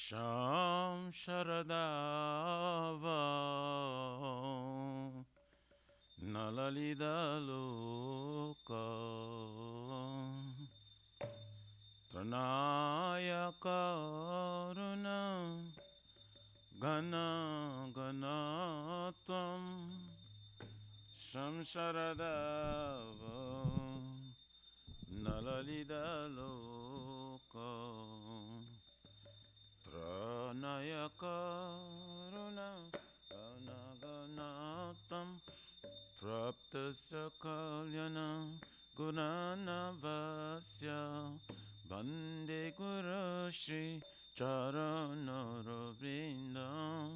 Sham Sharadava Nalalida Loka Tranaya Karuna Gana Ganatvam Sham Sharadava Nalalida Loka Tranaya Karuna Ganaganatam Prapta Sakalyana Gunana Vasya Bande Guru Shri Charanara Vrindam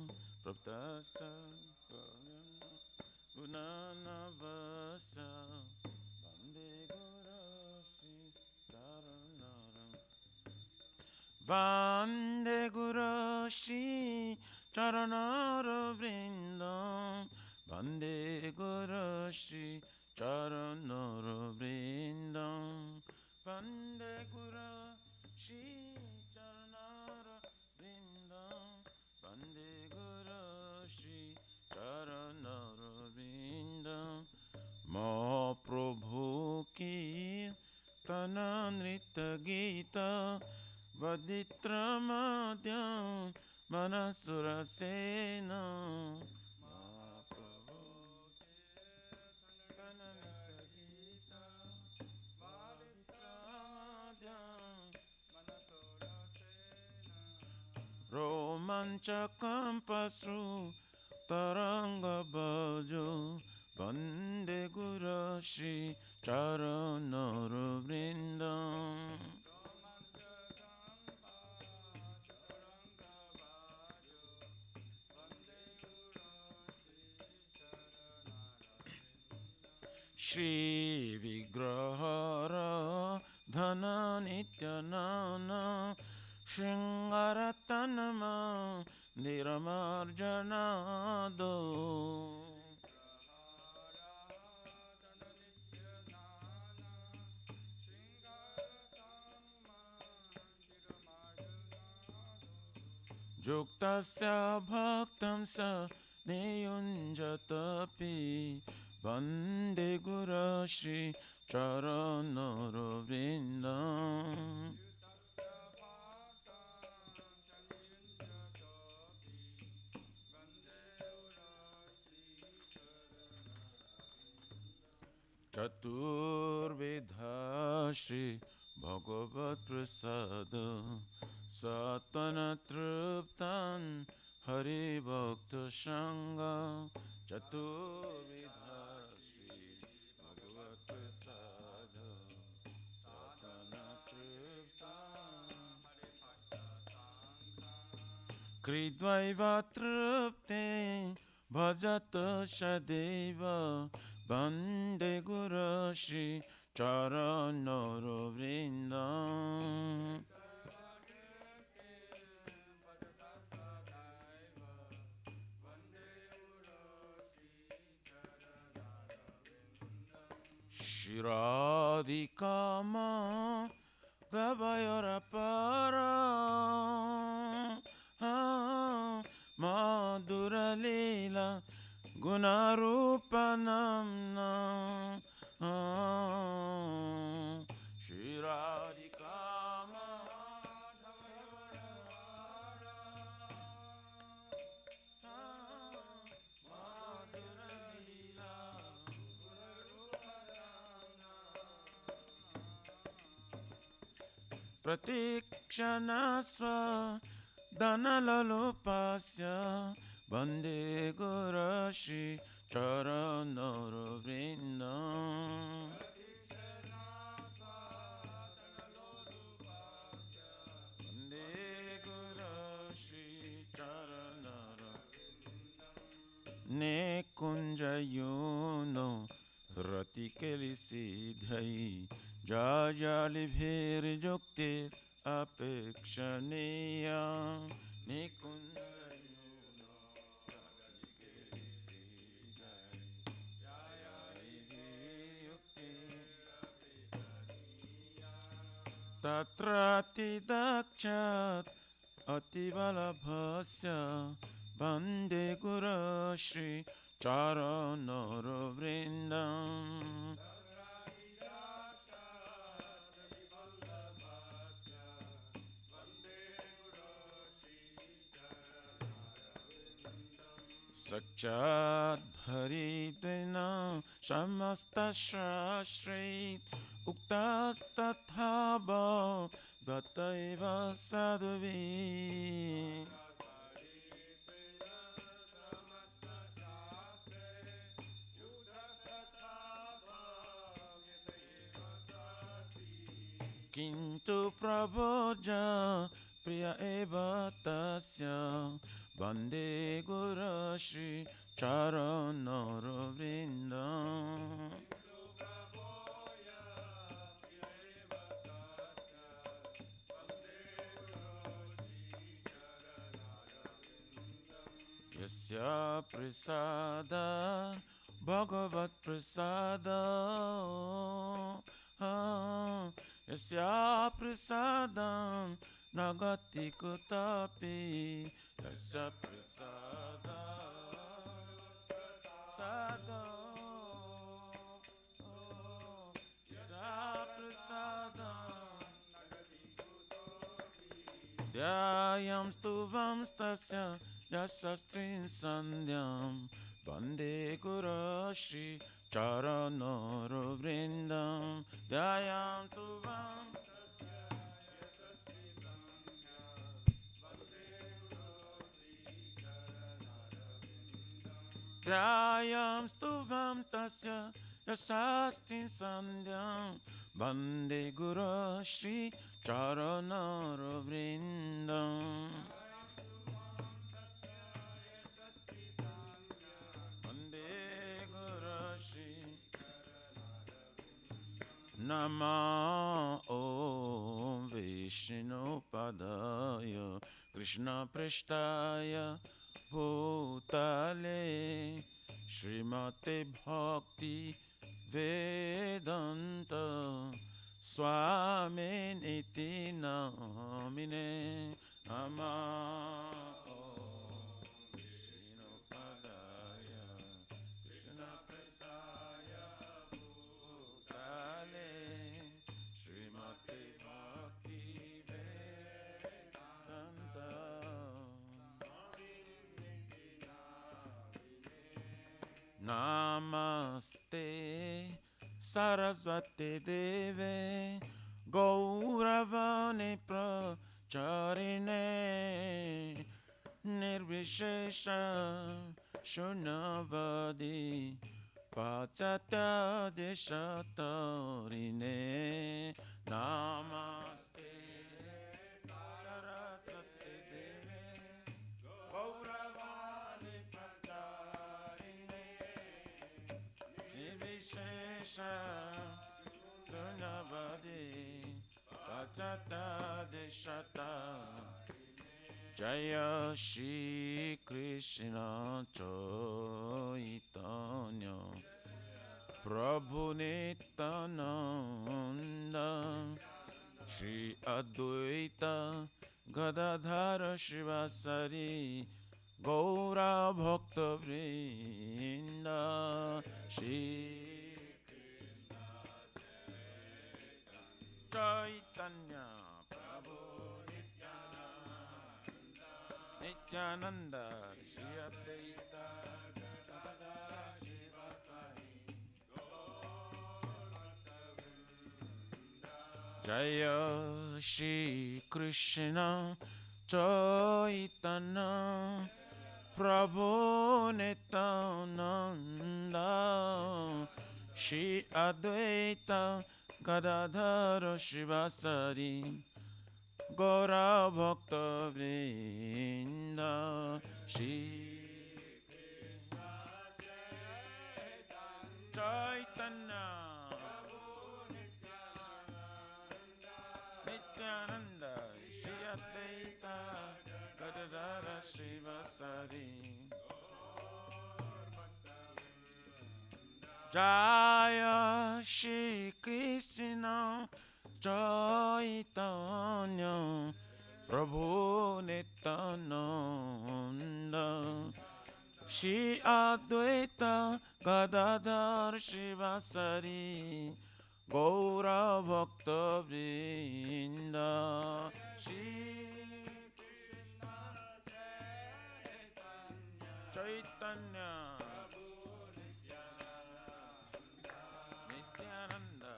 Prapta Sakalyana Gunana Vasya Bande Guru Shri Charanara Vande Guru Shri Charanara Vrindam Vande Guru Shri Charanara Vrindam Vande Guru Shri Charanara Vrindam Vande Guru Shri Charanara Vrindam Mahaprabhu ki Tananrita Gita Vaditramadhyam Manasura Sena Mahaprabhu Tananrita Gita Vaditramadhyam Manasura Sena Romanchakam Pasru Taranga Bhajo Vande Guru Shri Charanara Vrindam Shri Vigrahara Dhana Nityanana Shringaratanama Niramarjanado Juktasya Bhaktam Sa Niyunjatapi Vande Guru Shri Charanara Vrindam Chaturvedha Shri Bhagavad Prasada Satana Truptan Hari Bhakta Sangha Chaturvedha Shri Bhagavad Prasada Satana Truptan Hari Bhakta Sangha Kridvaiva Trupte Bhajata Shadeva Vande Guru Shri Charanara Vrindam Shiradikama Gabayarapara Madhura Leela Gunarupanamna Shiradikama Pratikshana Dhanalalopasya Vande Guru Shri Charanara Vrindam Vande Guru Shri Charanara Nekunjayono Ratikeli Siddhai Jajali Bhir Juktir Apekshaniya Nekunjayono Ratikeli Siddhai Jajali Bhir Juktir Apekshaniya Tatrati Dakshat अतिबलभस्य वन्दे गुरो श्री चरणरविन्दम् सच्चाद्भरितेन समस्तशास्त्रैः उक्तस्तथा भवतैव साधुभिः किन्तु प्रभोज प्रिय एव तस्य वन्दे गुरो श्री चरणरविन्दम् यस्य प्रसाद भगवत्प्रसाद यस्य प्रसादं न गति कुतपि यस्य ध्यायं स्तुवं तस्य यशस्त्रीं सन्ध्यां वन्दे गुरो श्री चरणरविन्दम् ध्यायं स्तुवं ध्यायं स्तुवं तस्य यशस्त्रीं सन्ध्यां वन्दे गुरो श्री चरणरविन्दम् नमो ॐ विष्णुपदाय कृष्णपृष्ठाय भूतले श्रीमते भक्ति वेदान्त स्वामिनिति नामिने नमः नमस्ते सरस्वती देवे गौरवाणी प्रचारिणे निर्विशेष शून्यवादी पाश्चात्यदेशतारिणे नमस्ते सरस्वती देवे गौरवाणी प्रचारिणे निर्विशेष शून्यवादी पाश्चात्यदेशतारिणे जय श्री कृष्ण चैतन्य प्रभु नित्यानंद श्री अद्वैत गदाधर शिवासारि गौरा भक्त वृंद श्री चैतन्य प्रभु नित्यानंद श्री अद्वैत गदाधर शिवासारि जय श्री कृष्ण चैतन्य प्रभु नित्यानंद श्री अद्वैत गदाधर शिवासारि गौरा भक्त वृंद श्री चैतन्य नित्यानंद श्री अद्वैत गदाधर शिवासारि जय श्री कृष्ण चैतन्य प्रभु Nityanand Shri Advaita Gadadhar Shivasari Gaura Bhakta Vrinda Shri Chaitanya Nityananda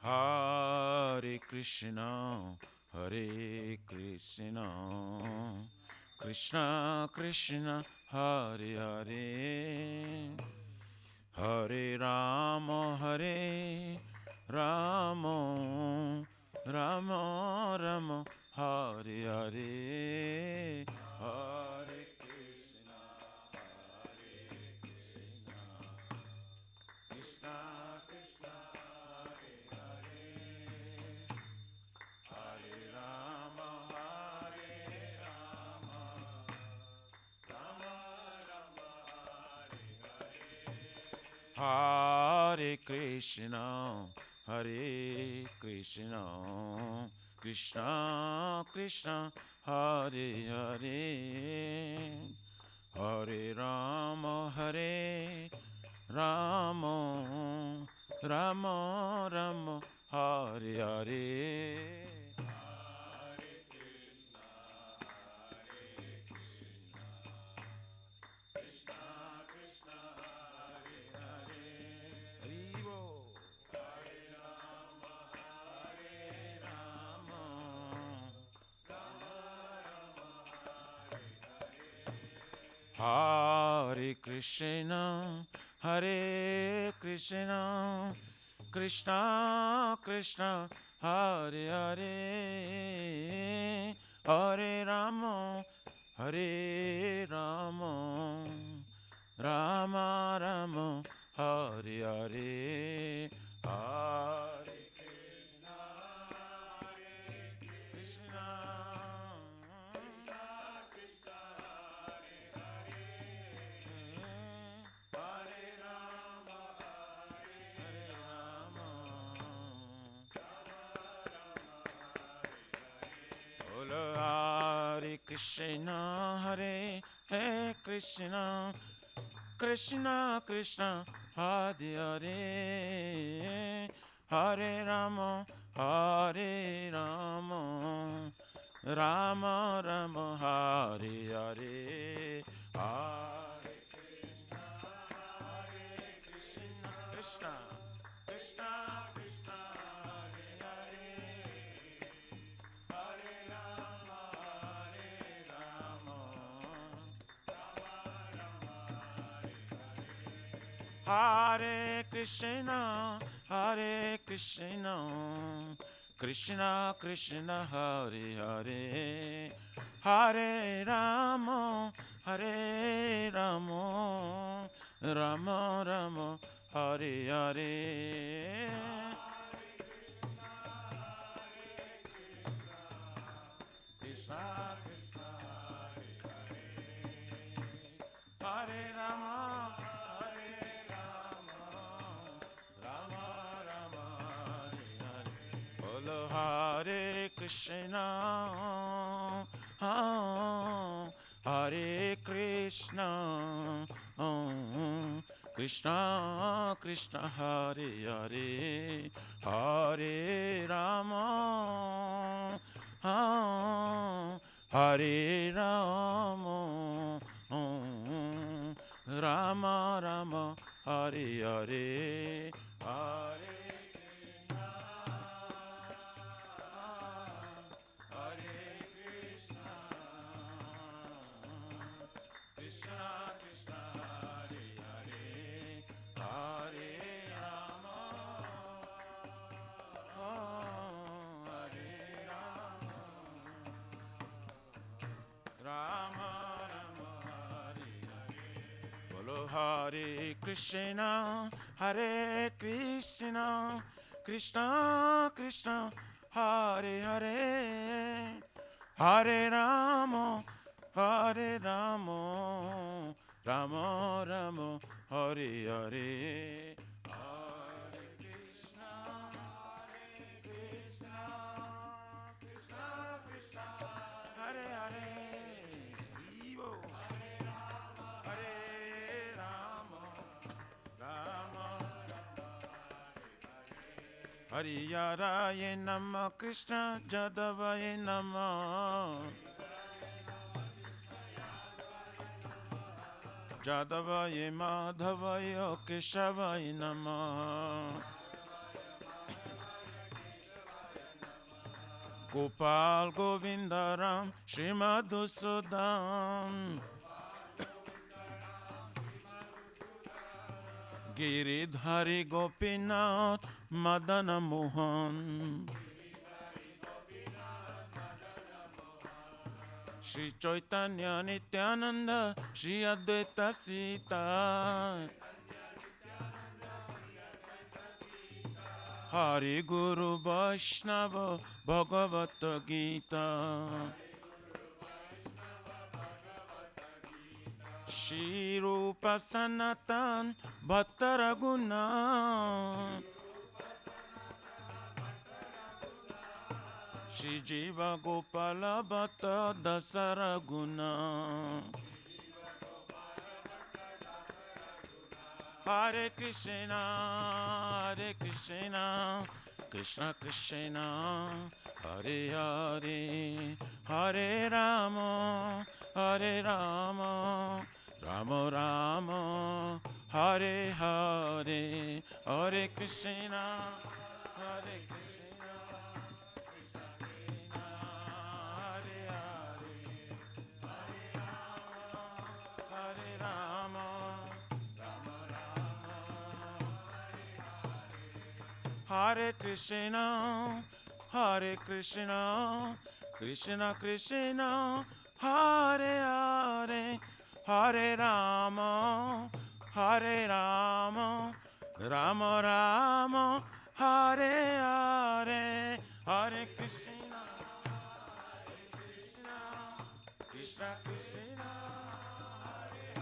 Hare Krishna, Hare Krishna, Krishna Krishna, Hare Hare, Hare Rama, Hare Rama, Rama Rama, Hare Hare, Hare Krishna, Hare Krishna, Krishna Krishna, Hare Rama, Hare Rama, Rama Rama, Hare Krishna, Hare Krishna, Krishna Krishna, Hare Hare, Hare Rama, Hare Rama, Rama Rama, Hare Hare. Hare Krishna, Hare Krishna, Krishna Krishna, Hare Hare, Hare Rama, Hare Rama, Rama Rama, Hare Hare, Hare Krishna, Hare Krishna, Hare Krishna, Hare Hare Krishna, Krishna Krishna, Hare Hare, Hare Rama, Hare Rama, Rama Rama, Hare Hare, Hare Krishna, Hare Krishna, Krishna Krishna Krishna, Hare Hare, Hare Rama, Hare Rama, Hare Krishna, Hare Krishna, Krishna Krishna, Hare Hare, Hare Rama, Hare Rama, Rama Rama, Hare Hare. Krishna Krishna, Hare Rama, Hare Rama, Rama Rama, Hare Hare. Bolo Hare Krishna, Hare Krishna, Krishna Krishna, Hare Hare, Hare Rama, Hare Rama, Rama Rama, Hare Hare, Hare Krishna, Hare Krishna, Krishna Krishna, Hare Hare, Hare Rama, Hare Rama, Rama Rama, Hare Hare. Bolo Hare Krishna, Hare Krishna, Krishna Krishna, Hare Hare, Hare Rama, Hare Rama, Rama Rama, Hare Hare, Hare Krishna, Hare Hariyaraye Namah Krishna Jadavaye Namah Jadavaye Madhavaye Keshavaye Namah Gopal Govindaram Srimadhusudam Giridhari Gopinath Madana Mohan Shri Chaitanya Nityananda Shri Advaita Sita Hari Guru Vaishnava Bhagavata Gita Shri Rupa Sanatan Bhatta Raghunatha Shri Jiva Gopala Bhatta Dasaraguna Hare Krishna Krishna Krishna Hare Hare Hare Rama Rama Rama Hare Hare Hare Krishna Hare Krishna Hare Hare Rama Hare Krishna Krishna Krishna Hare Hare Hare Rama Rama Rama Hare Hare Hare Krishna Krishna Krishna Hare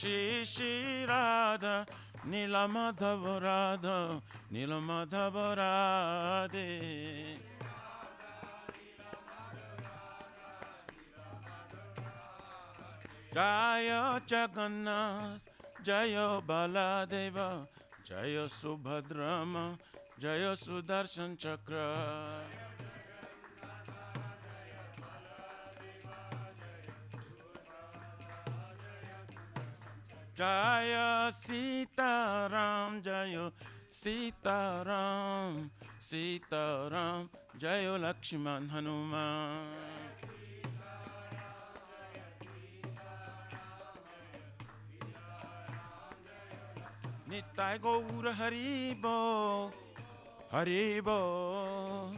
Hare Shri Radha Nilamadhava Radha Nilamadhava Radhe Jaya Jagannath Jaya Baladeva Jaya Subhadrama Jaya Sudarshan Chakra Jaya Sitaram Jaya Sitaram Sitaram Jaya Lakshman Hanuman Nitai Gaura Haribo Haribo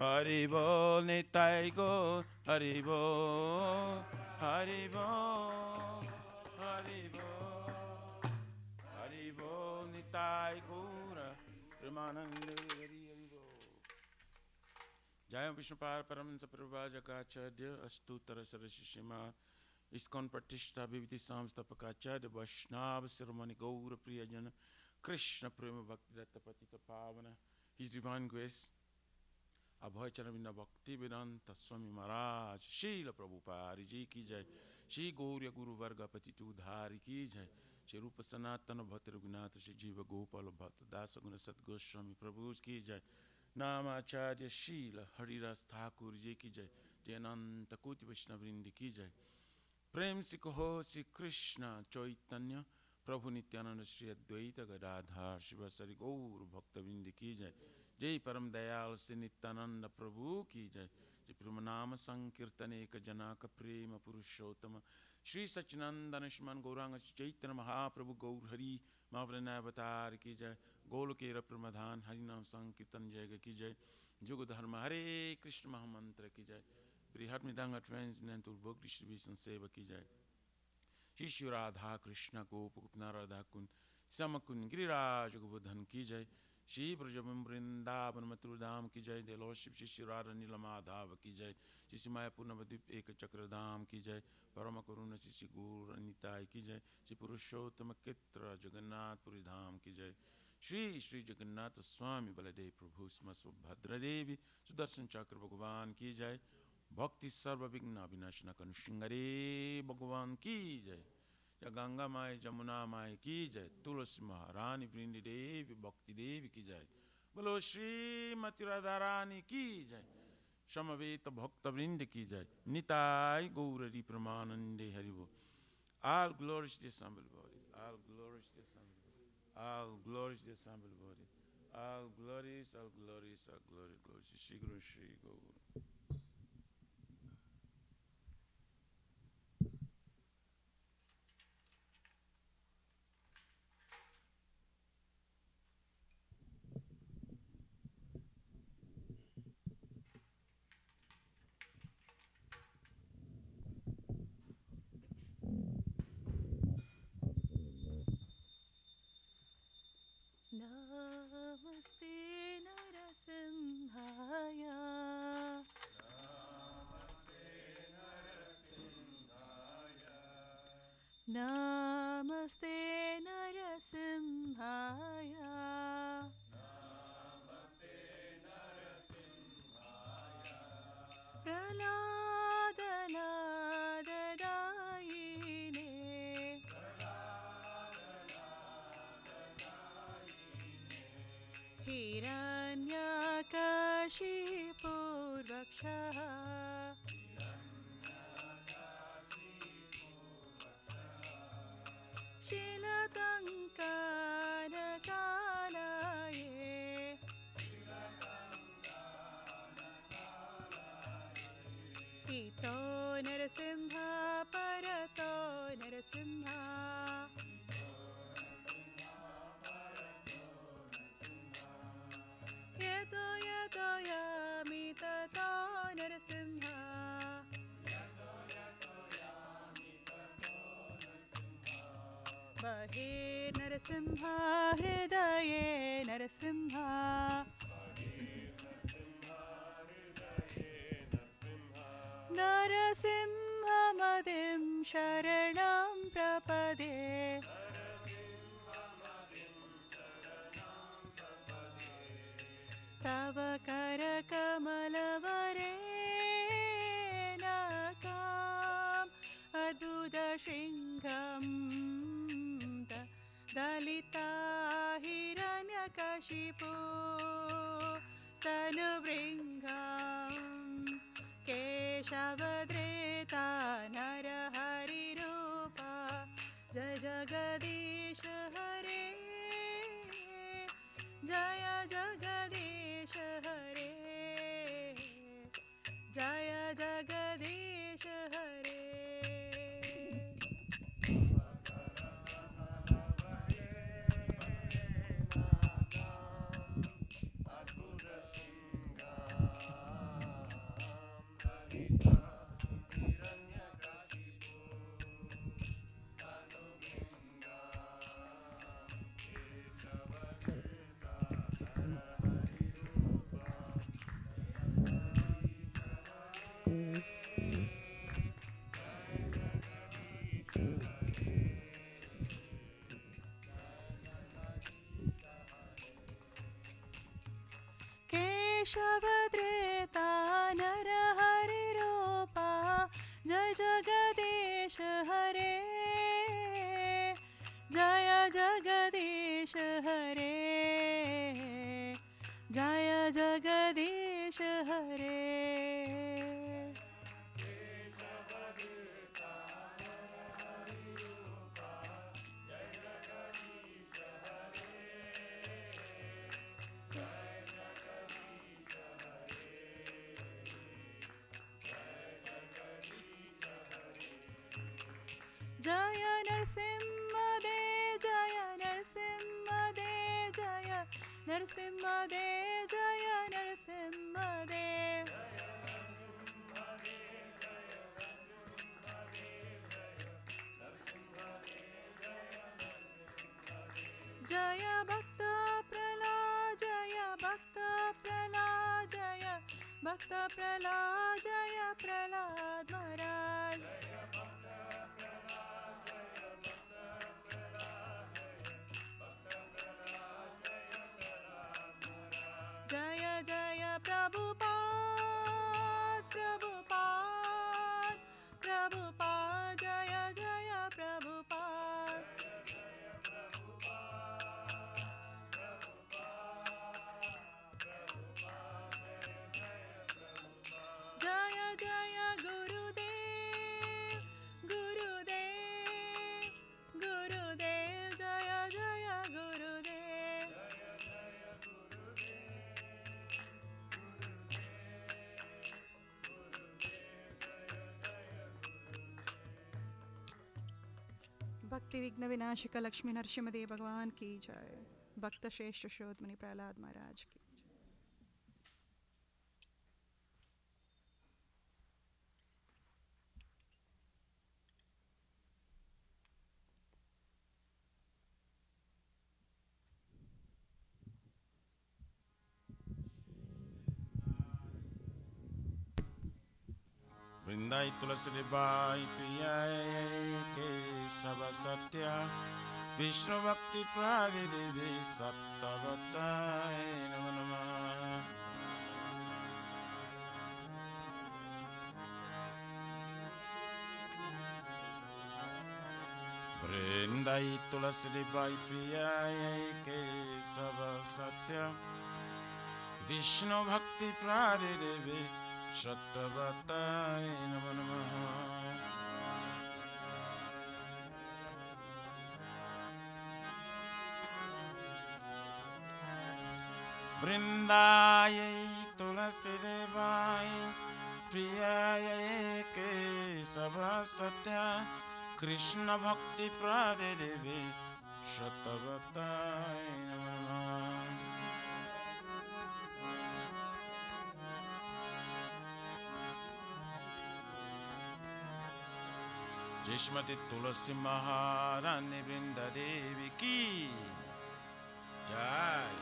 Haribo Nitai Gaur Haribo Haribo Haribo Haribo Nitai Gaura Premanande Haribo Jaya Vishnupar Paramahansa Prabhajaka Astutara Sarashishima ISKCON Pratishtha Bhiviti Samstapakacharya Vaishnava Sirmani Gaura Priyajana Krishna Prema Bhaktidatta Patita Pavana His Divine Grace Abhay Charavinda Bhakti Vedanta Swami Maharaj Srila Prabhupada Ji Ki Jai Shri Gaurya Guru Varga Patitu Dhari Ki Jai Shri Rupa Sanatana Bhakti Raghunatha Shri Jiva Gopala Bhakta Dasa Guna Sat Goswami Prabhu Ki Jai Namacharya Srila Haridas Thakur Ji Ki Jai Jayananta Koti Vaishnavrinda Ki Jai Prem si kaho si Krishna Chaitanya Prabhu Nityananda Shri Advaita Gadadhar Shivasari Gaur Bhakta Vindi Ki Jai Jai Param Dayal Shri Nityananda Prabhu Ki Jai Jai Pramanama Sankirtane Ka Janaka Prema Purushottama Shri Sachinandana Shman Gauranga Chaitanya Mahaprabhu Gaur Hari Mavrana Avatar Ki Jai Golokera Pramadhan Harinam Sankirtan Jaiga Ki Jai Jugadharma Hare Krishna Mahamantra Ki Jai Brihat Midanga Transcendental Book Distribution Seva Ki Jai Shri Shri Radha Krishna Gopakupna Radha Kun Samakun Giriraj Govardhan Ki Jai Shri Brajabam Vrindavan Mathurdham Ki Jai The Lordship Shri Shri Radha Nilamadhava Ki Jai Shri Shri Mayapur Navadvip Eka Chakradham Ki Jai Parama Karuna Shri Shri Gur Nitai Ki Jai Shri Purushottama Kitra Jagannath Puridham Ki Jai Shri Shri Jagannath Swami Baladev Prabhu Smasva Bhadra Devi Sudarshan Chakra Bhagavan Ki Jai भक्ति सर्व विघ्न विनाशना कनुशिंगरे भगवान की जय। या गंगा माई जमुना माई की जय। तुलसी महारानी वृंदी देवी भक्ति देवी की जय। बोलो श्रीमती राधा रानी की जय। समवेत भक्त वृंद की जय। Nitai Gauri प्रमानंदे हरिवो। All glories to the assembled bodies. All glories to the assembled bodies. All glories to the assembled bodies. All glories, all glories, all glory, glories. Shri Guru Shri Guru. Namaste Narasimhaya. Namaste Narasimhaya. Praladadayine. Hiranyakashipurvakshaha. Shilatankanakalaye. Ito Narasimha Parato Narasimha. Yato yato yami tato Narasimha. Bahir Narasimha Hridaye Narasimha. Narasimhamadim Sharanam Prapade. Tava Karakamalavare-nakam Adhuda Shringam Dalita Hiranyakashipu Tanubringam Keshavadreta Narahari Rupa Jaya Jagadish Hare Jaya Jagadish Hare Jaya Jagadish Hare. Keshavadreta Narahari Rupa Jai Jagadish Hare Jaya Jagadish Hare Jaya Jagadish Hare. Jaya Narasimhadev Jaya Narasimhadev Jaya Narasimhadev Jaya Narasimhadev. Jaya Bhakta Prahlad Jaya Bhakta Prahlad Jaya Bhakta Prahlad Jaya Prahlad Maharaj. Jaya Jaya Prabhupada Prabhupada कोटि विघ्न विनाशक लक्ष्मी नरसिंहदेव भगवान की जय। भक्त श्रेष्ठ श्रोतमुनि प्रहलाद महाराज की। वृंदाई तुलसी by प्रियाय के सब सत्या विष्णु भक्ति प्रादिदेवी सत्तवताय नमो नमः। वृंदाई तुलसी बाई प्रियाय के सब सत्या विष्णु भक्ति प्रादिदेवी सत्तवताय नमो नमः। वृंदाय तुलसी देवाय प्रियाय के सब सत्या कृष्ण भक्ति प्रादिदेवी सत्तवताय नमो नमः। जय श्रीमती तुलसी महारानी वृंदा देवी की जय।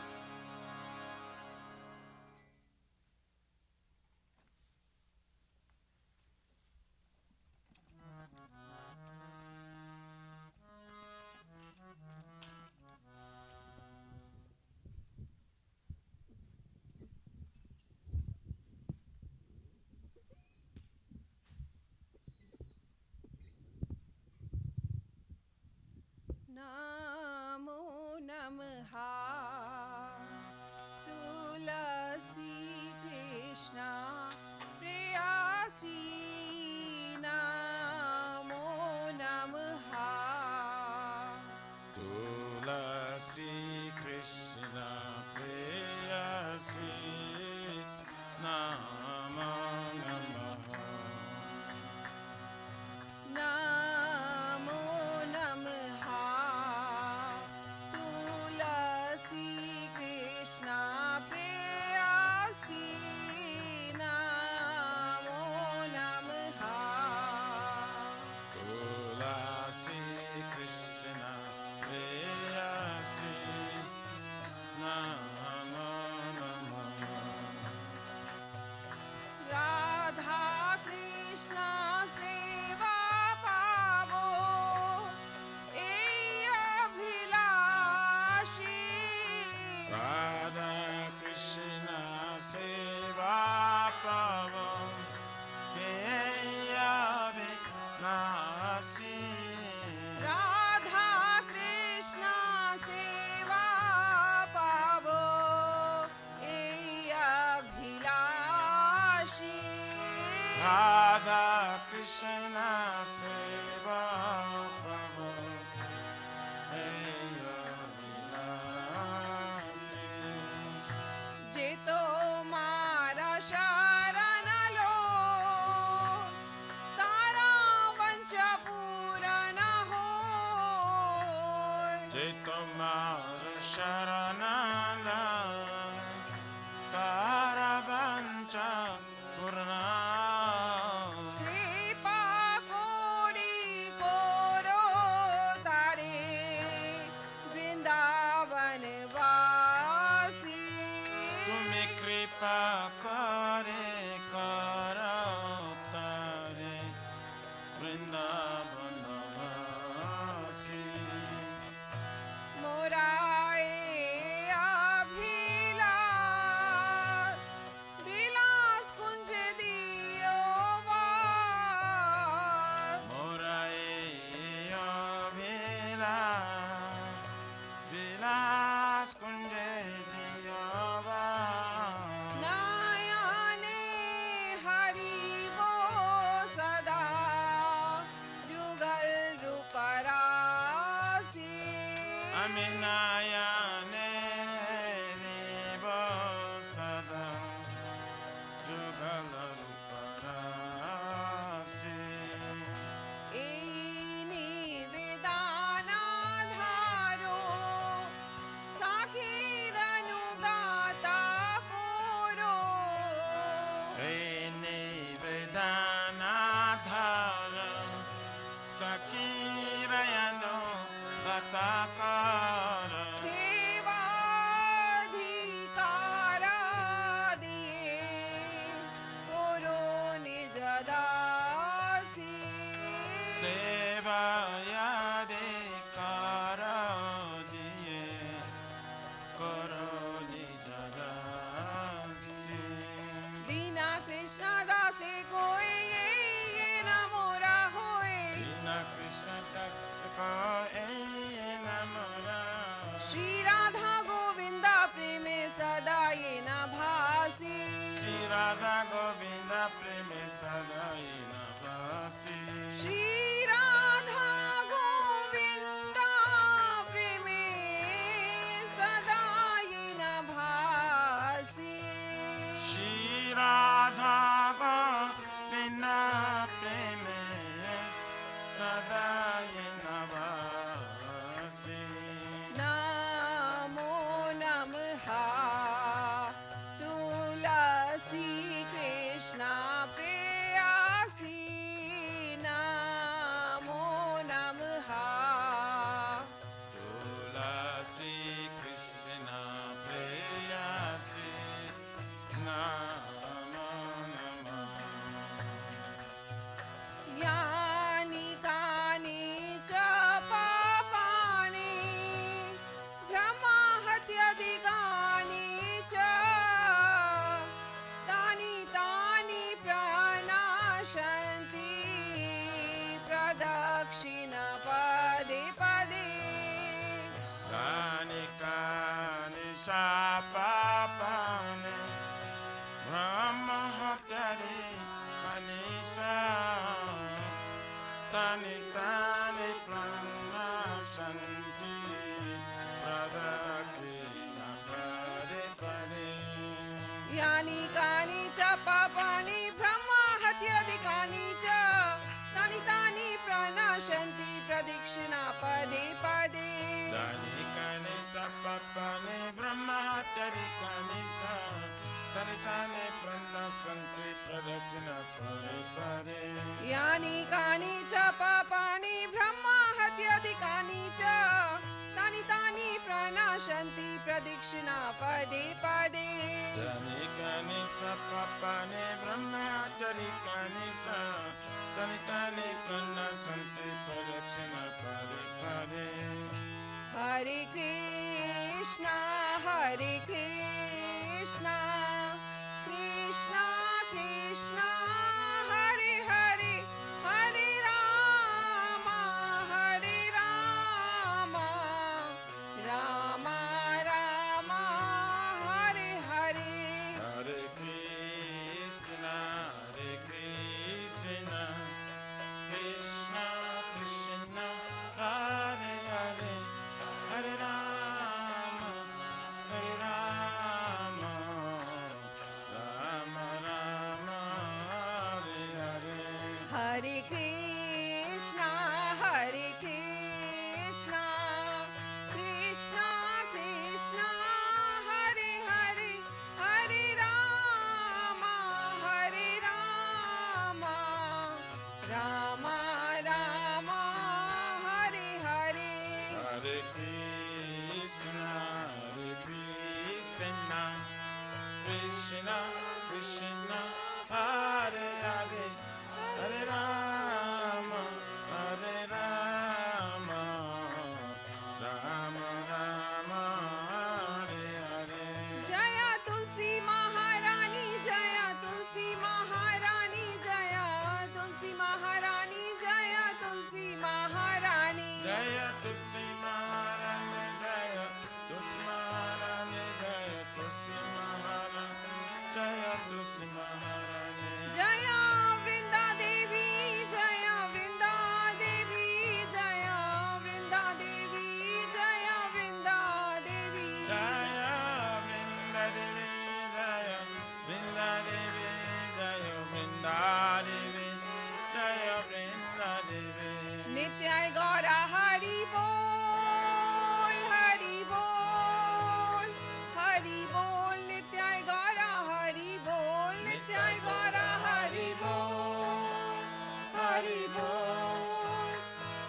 नमो नमः तुलसी कृष्णा प्रेयसी। नमो नमः तुलसी कृष्ण प्रेयसी नमो नमः। नमो नमः तुलसी कृष्णा प्रेयसी। नमो नमः तुलसी कृष्ण प्रेयसी नमो नमः। राधा कृष्ण सेवा पावो एय अभिलाषी। राधा कृष्ण सेवा पावो अभिलाषी। राधा कृष्ण सेवा पावो एय अभिलाषी। राधा कृष्ण सेवा पावो अभिलाषी। जे तो मारा शरण लो तारा वंच पूरन हो। जे तुम्हार शरण तारा वंचा पूर्ण। कृपा कोरी कोरो तारे वृंदावन वासी। तुम्हें कृपा करे करो तारे वृंदावन वासी। मोराए अभिलाष विलास कुंज दियो वास। मोराए अभिलाष विलास कुंज दियो वास। नयन कृष्ण दासे कोई ये न मोरा होए। बिना कृष्ण दास को ये न मोरा। श्री राधा गोविंदा प्रेम सदा ये न भासी। श्री राधा गोविंदा प्रेम सदा ये न भासी। श्री राधा गोविंदा प्रेम सदा ये न भासी। श्री राधा गोविंदा प्रेम सदा ये न भासी। नमो नमः तुलसी कृष्ण प्रेयसी। नमो नमः तुलसी कृष्ण प्रेयसी। नमो नमः। यानि कानि च पापानि ब्रह्माहत्याधिकानि च तानि तानि प्रणाशन्ति प्रदक्षिण पदे पदे। कानि कानि शापापानि ब्रह्महत्यानि मनीषा। तानि तानि प्रणाशन्ति प्रदक्षिण पदे पदे। यानि कानि च पापानि ब्रह्माहत्याधिकानि च तानि तानि प्रणाशन्ति प्रदक्षिणा पदे पदे। तानि कानि शापापानि ब्रह्महत्यानि तानि तानि प्रणाशन्ति प्रदक्षिण पदे पदे। यानि कानि च पापानि ब्रह्माहत्याधिकानि च तानि तानि प्रणाशन्ति प्रदक्षिणा पदे पदे। तानि कानि शापापानि ब्रह्महत्यानि तानि तानि प्रणाशन्ति प्रदक्षिण पदे पदे। हरे Krishna Krishna Krishna Hare Hare Hare Ram Ram Ram Hare Hare. Hare Krishna, Krishna Krishna, Hare Hare, Hare Rama, Rama Rama, Hare Hare. हरे Krishna Krishna Krishna Hare Hare Hare Ram Ram Ram Hare Hare. Hare Krishna, Krishna Krishna, Hare Hare, Hare Rama, Rama Rama, Hare Hare. जय तुलसी महारानी जय तुलसी महारानी जय तुलसी महारानी जय तुलसी महारानी। Jaya Tulsi Maharani, Jaya Tulsi Maharani, Jaya Tulsi Maharani, Jaya Tulsi Maharani. जय वृंदा देवी जय वृंदा देवी जय वृंदा देवी जय Vrinda Devi. Jaya Vrinda Devi, Jaya Vrinda Devi, Jaya Vrinda Devi, Jaya Vrinda Devi. नित्याय गौरा हरि बोल हरि बोल हरि बोल। नित्याय गौरा हरि बोल नित्याय गौरा हरि बोल हरि बोल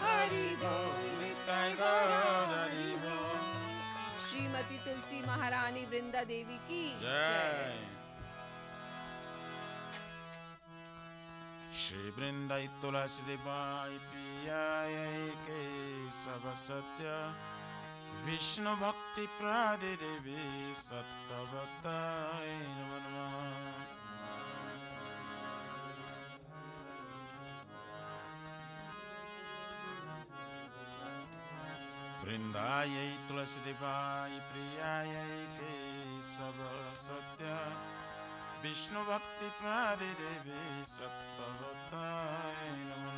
हरि बोल नित्याय गौरा हरि बोल। श्रीमती तुलसी महारानी वृंदा देवी की जय। जय। श्री वृंदाई तुलसी देवाई प्रियाय के सब सत्य विष्णु भक्ति प्रदे देवी सत्यवताय नमः। Vrindayai Tulasidevayi Priyayai Kesava Satya Vishnu Bhakti Pradidevi Sattvatai Namo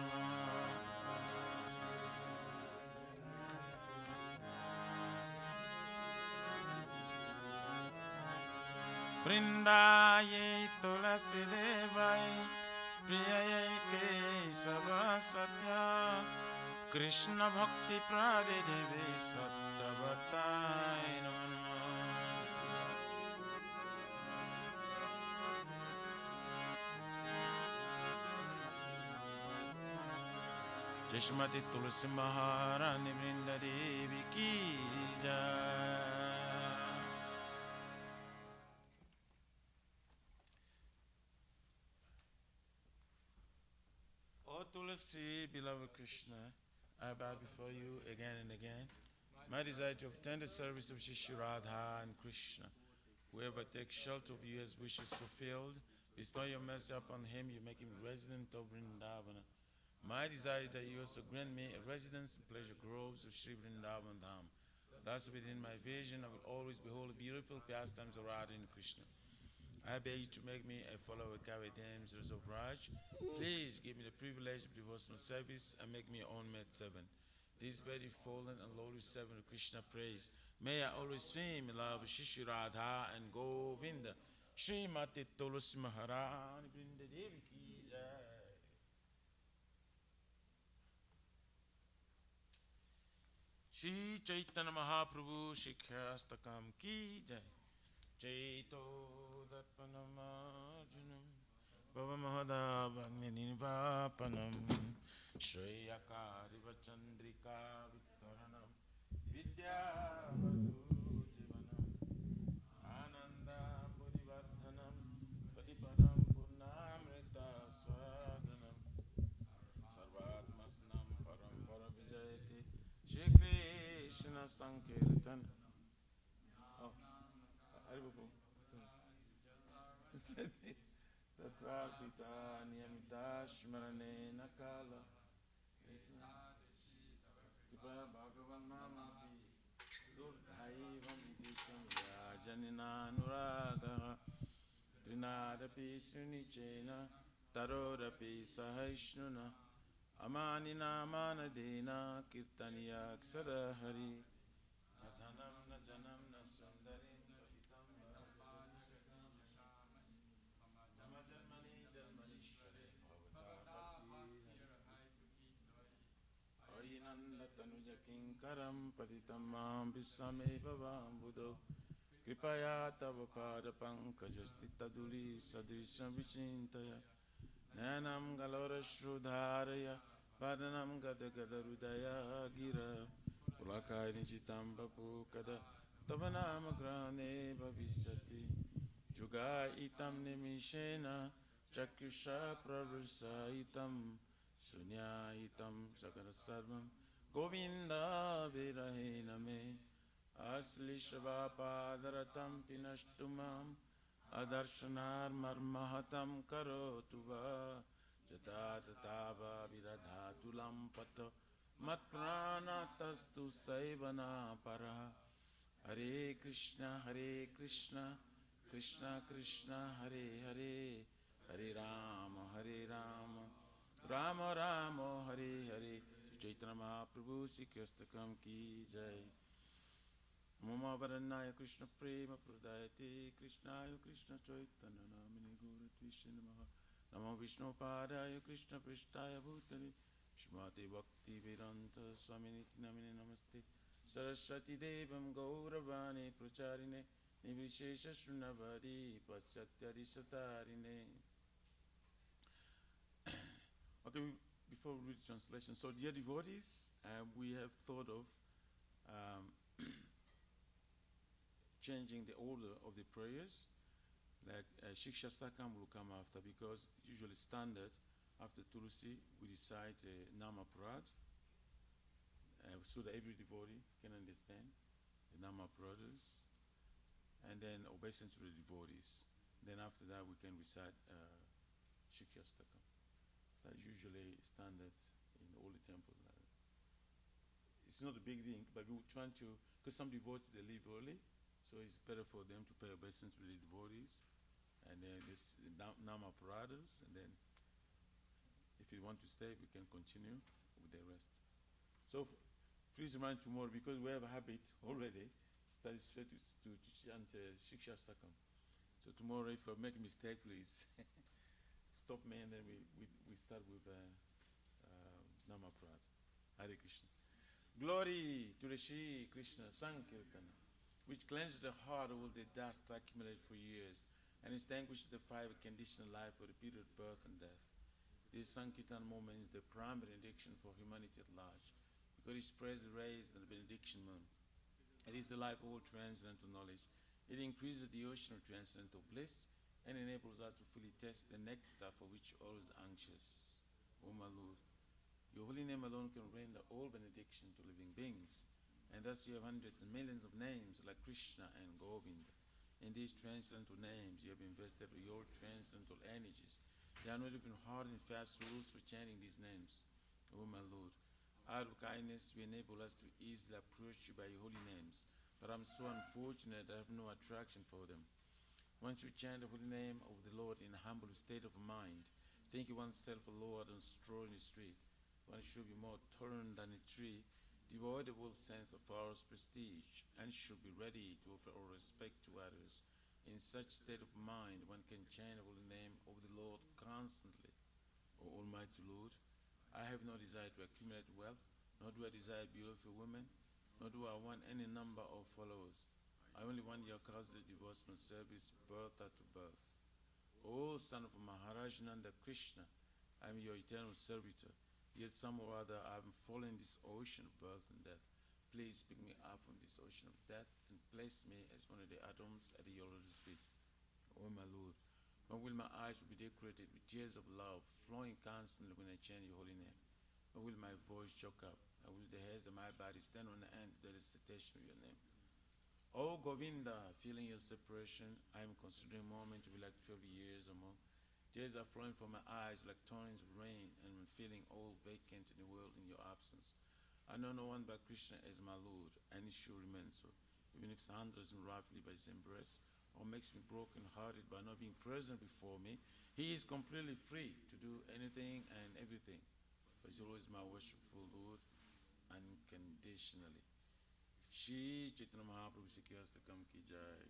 Vrindayai Tulasidevayi Priyayai Kesava Satya Krishna Bhakti Pradidevi Sattvatai Namo Jashmati Tulsi Maharani Vrindadevi Ki Jai. O Tulsi, beloved Krishna, I bow before you again and again. My desire to obtain the service of Shri Radha and Krishna. Whoever takes shelter of you has wishes fulfilled. Bestow your mercy upon him, you make him resident of Vrindavana. My desire is that you also grant me a residence in pleasure groves of Shri Vrindavan Dham. Thus within my vision I will always behold the beautiful pastimes of Radha and Krishna. I beg you to make me a follower of Kaveh damsels of Raj. Please give me the privilege of devotional service and make me your own maid servant. This very fallen and lowly servant of Krishna praise. May I always swim in love with Shri Radha and Govinda. Srimati Tulsi Maharani Vrindadevi Ki Jai. Shri Chaitanya Mahaprabhu Shikhastakam Ki Jai. Chaito Darpanamarjunam Bhavamahada Bhagninvapanam Shreyakari Vachandrika Vittaranam Vidyavadu Jivanam Ananda Purivardhanam Padipanam Purnamrita Swadanam Sarvatmasnam Parampara Vijayati Shri Krishna Sankirtan. Tatra pita niyamita shmarane nakala Kripa Bhagavan Namati Durdhaivam Disham Rajanina Nuraga Trinadapi Sunichena Tarodapi Sahaishnuna Amanina Manadena Kirtaniya Ksada Hari Adhanam na janam na sundarim Kinkaram patitam mam visame bhavam buddho Kripaya tava pada pankajastita duli sadrisam vichintaya Nanam galora shrudharaya Padanam gada gada rudaya gira Ulakaya nichitam bapu kada Tavanam grane bhavisati Juga itam nimishena Chakyusha pravrsa itam Sunya itam sakara sarvam Govinda virahena me Asli shava padaratam pinashtumam Adarshanar marmahatam karotuva Jata tatava viradhatulam pato Mat prana tastu saivana para Hare Krishna Krishna Krishna Hare Hare Hare Rama Rama Rama Hare Hare Chaitanya Mahaprabhu Sikhastakam Ki Jai. Mama Varanaya Krishna Prema Pradayate Krishnaya Krishna Chaitanya Namini Guru Tvishya Namaha Namo Vishnu Padaya Krishna Prishtaya Bhutale Shmate Bhakti Vedanta Swaminiti Namini Namaste Saraswati Devam Gauravane Pracharine Nivishesha Shrunavadi Pasatyadi Satarine. Okay, before we read the translation, so dear devotees, we have thought of changing the order of the prayers. Like Shikshastakam will come after, because usually standard after Tulsi we recite Nama Prad, so that every devotee can understand the Nama Pradas, and then obeisance to the devotees. Then after that we can recite Shikshastakam. That's usually standard in all the temples. it's not a big thing, but we're trying to, because some devotees, they leave early, so it's better for them to pay obeisance with the devotees, and then this Nama apparatus, and then if you want to stay, we can continue with the rest. So please remind tomorrow, because we have a habit already, study straight to chant Shiksha Sakam. So tomorrow, if I make a mistake, please stop me, and then we start with Nama Prat. Hare Krishna. Glory to the Shri Krishna Sankirtana, which cleanses the heart of all the dust accumulated for years and extinguishes the fire of conditional life for the period of birth and death. This Sankirtan moment is the prime benediction for humanity at large, because it spreads the rays of the benediction moon. It is the life of all transcendental knowledge. It increases the ocean of transcendental bliss and enables us to fully test the nectar for which all is anxious. O my Lord, your holy name alone can render all benediction to living beings, and thus you have hundreds and millions of names like Krishna and Govinda. In these transcendental names, you have invested with your transcendental energies. There are not even hard and fast rules for chanting these names. O my Lord, out of kindness, you enable us to easily approach you by your holy names, but I'm so unfortunate that I have no attraction for them. Once you chant the holy name of the Lord in a humble state of mind, thinking oneself a Lord and stroll in the street, one should be more tolerant than a tree, devoid of all sense of false prestige, and should be ready to offer all respect to others. In such state of mind, one can chant the holy name of the Lord constantly. O Almighty Lord, I have no desire to accumulate wealth, nor do I desire beautiful women, nor do I want any number of followers. I only want your costly devotional service, birth after birth. O son of Maharaj Nanda Krishna, I am your eternal servitor, yet some or other I am fallen in this ocean of birth and death. Please pick me up from this ocean of death and place me as one of the atoms at your lotus feet. O my Lord, when will my eyes be decorated with tears of love, flowing constantly when I chant your holy name? When will my voice choke up? And will the hairs of my body stand on the end of the recitation of your name? O Govinda, feeling your separation, I am considering a moment to be like 12 years or more. Tears are flowing from my eyes like torrents of rain, and I'm feeling all vacant in the world in your absence. I know no one but Krishna as my Lord, and it should remain so. Even if Sandra me roughly by his embrace, or makes me broken-hearted by not being present before me, he is completely free to do anything and everything. But he's always my worshipful Lord, unconditionally. Shri Chaitanya Mahaprabhu Sikhyastakam Ki Jai.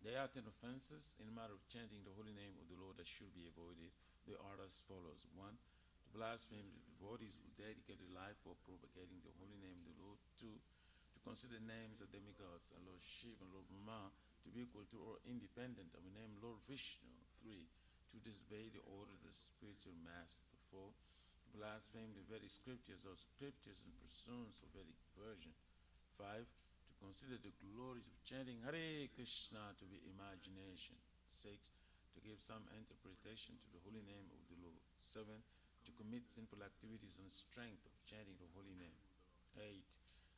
There are 10 offenses in the matter of chanting the holy name of the Lord that should be avoided. They are as follows. 1. To blaspheme the devotees who dedicate their life for propagating the holy name of the Lord. 2. To consider names of demigods and Lord Shiva and Lord Brahma to be equal to or independent of the name Lord Vishnu. 3. To disobey the order of the spiritual master. 4. To blaspheme the Vedic scriptures or scriptures and pursuance of Vedic version. 5. To consider the glories of chanting Hare Krishna to be imagination. 6. To give some interpretation to the holy name of the Lord. 7. To commit sinful activities on the strength of chanting the holy name. 8.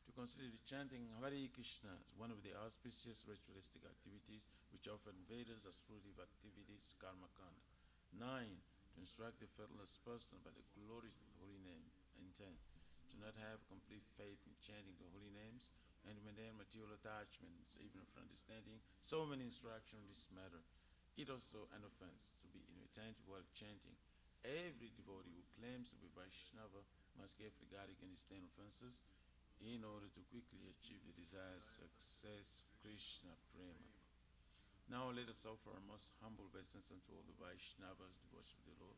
To consider the chanting Hare Krishna as one of the auspicious ritualistic activities which often Vedas as fruitive activities, karma kanda. 9. To instruct the faithless person by the glories of the holy name. And 10. To not have complete faith in chanting the holy names and to maintain material attachments, even for understanding so many instructions on this matter. It also an offense to be inattentive while chanting. Every devotee who claims to be Vaishnava must carefully guard against 10 offenses in order to quickly achieve the desired success, Krishna Prema. Now let us offer our most humble obeisance unto all the Vaishnavas, the worship of the Lord.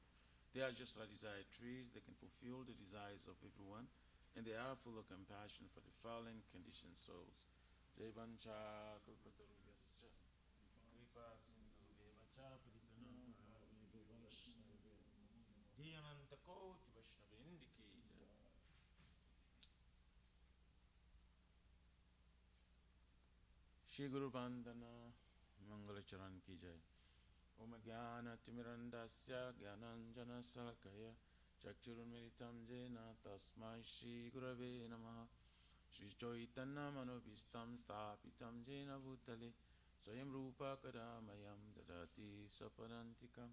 They are just like desired trees, they can fulfill the desires of everyone, and they are full of compassion for the fallen, conditioned souls. Jai Vancha Kalpatarubhyascha Kripa Sindhu Devacha Paditanam Bhavedu Vaishnava Dhyamanta Koti Vaishnavindiki. Shri Guru Vandana Mangala Charan Ki Jai. Om Jnana Timirandasya Jnananjana Salakaya Chakshurunmilitam Jena Tasmai Shri Gurave Namaha. Shri Chaitanya Manobhistam Sthapitam Jena Bhutale Swayam Rupa Kadamayam Dadati Swapadantikam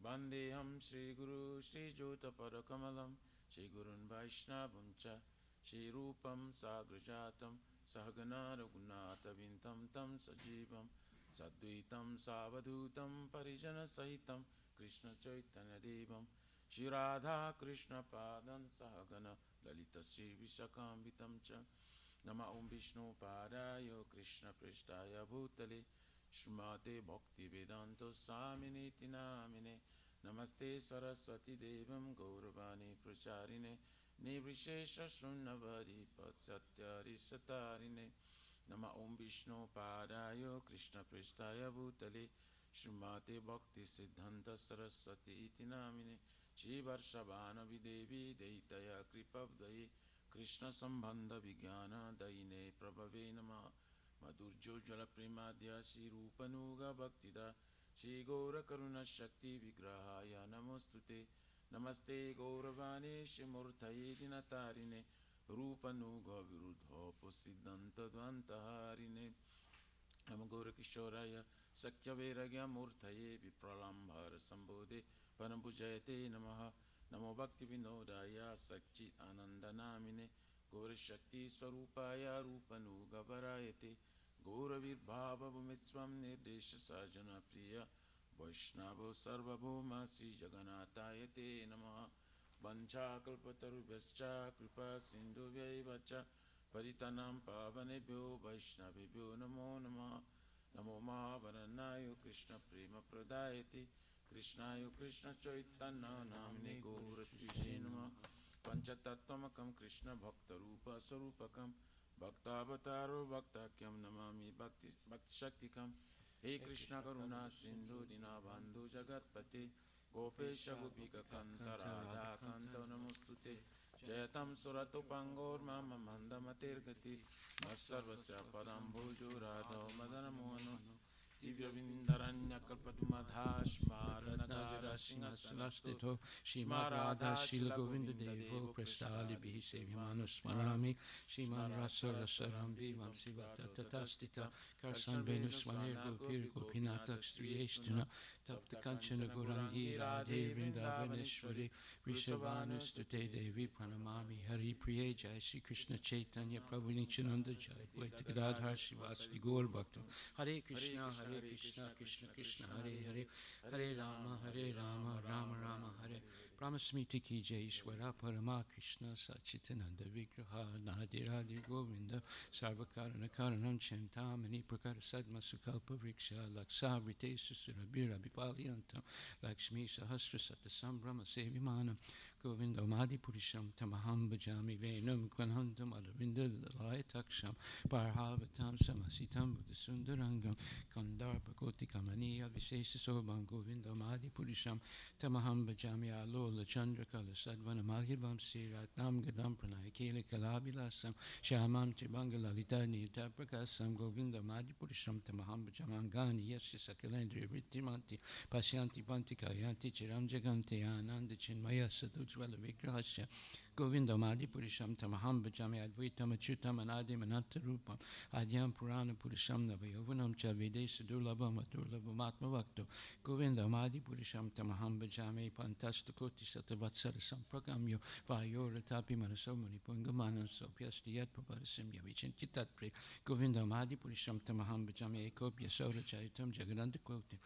Bandeham Shri Guru Shri Jota Padakamalam Shri Gurun Vaishnavam cha Shri Rupam Sagrajatam Sahagana Raghunatha Vintam Tam Sajivam Sadvaitam Savadutam Parijana Sahitam Krishna Chaitanya Devam Shri Radha Krishna Padan Sahagana Lalita Shri Vishakambitam cha Nama Om Vishnu Padaya Krishna Prishtaya Bhutale Shrimate Bhakti Vedanta Swamini Tinamine Namaste Saraswati Devam Gauravani Pracharine Nirvishesha Shunnavadi Patsatyari Satarine Nama Om Vishnu Padaya Krishna Prishtaya Bhutale Shrimate Bhakti Siddhanta Saraswati Iti Namine Shri Varshavana Videvi Deitaya Kripavdayi Krishna Sambandha Vijnana Daine Prabhave Nama Madhurjojala Premadhya Shri Rupanuga Bhaktida Shri Gaura Karuna Shakti Vigrahaya Namostute Namaste Gauravane Shri Murtaye Dinatarine Rupanuga Virudha Posiddhanta Dvantaharine Nama Gaura Kishoraya Sakya Vairagya Murtaye Vipralambhara Sambodhe Panambujayate Namaha Namo Bhakti Vinodaya Sakchit Anandanamine Gaura Shakti Swarupaya Rupanuga Varayate Gauravid Bhava Bhumitsvam Nirdesha Sajana Priya Vaishnava Sarvabhuma Sri Jagannatayate Namaha Vancha Kalpatarubhyascha Kripa Sindhuvyaivacha Paritanam Pavanebhyo Vaishnavibhyo Namo Namaha Namo Mahavaranayo Krishna Prema Pradayate Krishnayo Krishna Chaitanya Namne Gauratvishe Namaha Panchatattvamakam Krishna Bhakta Rupa Sarupakam Bhaktavataro Bhaktakyam Namami Bhakti Shaktikam He Krishna Karuna Sindhu Dinabandhu Jagatpate Gopesha Gopika Kanta Radha Kanta Namostute Jayatam Surato Pangor Mama Mandamatir Gati Masarvasya Padam Bhujo Radha Madana Mohano Divya Vindaranya Kalpadumadha Shmaranagara Singhasanastito Shrimadradha Shila Govinda Devo Prasthali Bihi Sevimanu Smarami Shriman Rasa Rasaram Vivam Siva Tatatastita Karsan Venus Swanir Gopir Gopinatak Striyeshtuna Tapta Kanchana Gurangi Radhe Vrindavaneshwari Rishabhanu Stute Devi Pranamami Hari Priye Jai Shri Krishna Chaitanya Prabhu Nityananda Jai Vaita Gadadhar Shivasadi Gaur Bhaktam Hare Krishna Krishna Krishna Hare Hare Hare Rama Rama Rama Hare Brahmasmiti ki Jai Ishwara Parama Krishna Sachitananda Vigraha Nadi Radhi Govinda Sarvakarana Karanam Chantamani Prakara Sadma Sukalpa Vriksha Laksa Vrite Susurabira Bipaliantam Lakshmi Sahasra Sata Sambrahma Sevimanam Govinda Madi Purisham Tamaham Bhajami Venam Kvanhantam Aravinda Layataksham Parhavatam Samasitam Buddhasundarangam Kandar Bhagoti Kamaniya Visesa Sobam Govinda Madi Purisham Tamaham Bhajami Alola Chandra Kala Sadvana Malhivam Siratnam Gadam Pranay Kele Kalabilasam Shamam Tribanga Lalita Nita Prakasam Govinda Madi Purisham Tamaham Bhajamangani Yasya Sakalendri Vrittimanti Pasyanti Panti Kayanti Chiram Jaganti Ananda Chinmaya Sadujvala Vigrahasya Govinda Madi Purisham Tamaham Bhajami Advaitam Achyutam Anadim Ananta Rupam Adyam Purana Purisham Navayovanam Cha Vedesa Durlabham Adurlabham Atmavakto Govinda Madi Purisham Tamaham Bhajami Pantastakoti Satavatsara Sampragamyo Vayora Tapi Manasomani Pungamanam Sopyasti Yat Prabharasim Yavichinti Tatpri Govinda Madi Purisham Tamaham Bhajami Ekopya Sora Chaitam Jagadanta Koti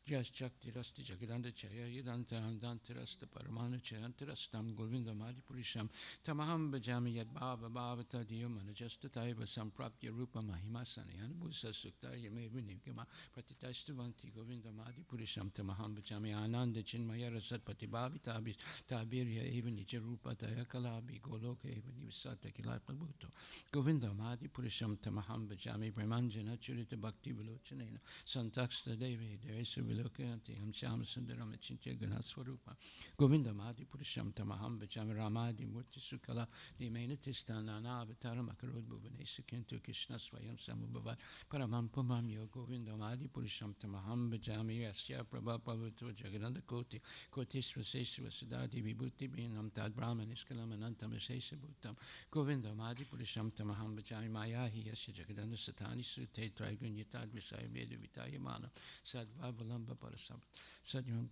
Jas Chakti Rasti Jagadanta Chaya Yadanta Andanta Rasta Paramana Chayanta Rastam Govinda Madi Purisham Tamaham Bhajami Yad Bhava Bhavata Diyam Anajasta Taiva Samprapya Rupa Mahima Sanayana Bhusa Suktarya Mevinigama Pratitastavanti Govinda Madi Purisham Tamaham Bhajami Ananda Chinmaya Rasat Patibhavitabis Tabirya Evani Jarupa Daya Kalabi Goloka Evani Visata Kilapa Bhuto Govinda Madi Purisham Tamaham Bhajami Brahmanjana Churita Bhakti Vilochanena Santaksta Devi Devesa Vilokanti Hamshama Sundaram Chintya Ganaswarupa Govinda Madi Purisham Tamaham Bhajami Ramadi Murti Sukala Dimena Tistana Avatar Makarod Bhuvanesa Kintu Krishna Swayam Samubhavat Paramam Pumam Yo Govinda Madi Purisham Tamaham Bhajami Asya Prabha Pavato Jagananda Koti Kotisra Sesra Siddhati Vibhuti Binam Tad Brahman Iskalam Anantam Sesa Bhutam Govinda Madi Purisham Tamaham Bhajami Mayahi Asya Jagadanda Satani Sute Trigun Yatad Visaya Veda Vitaya Mana Sadvavalamba Parasam Sadyam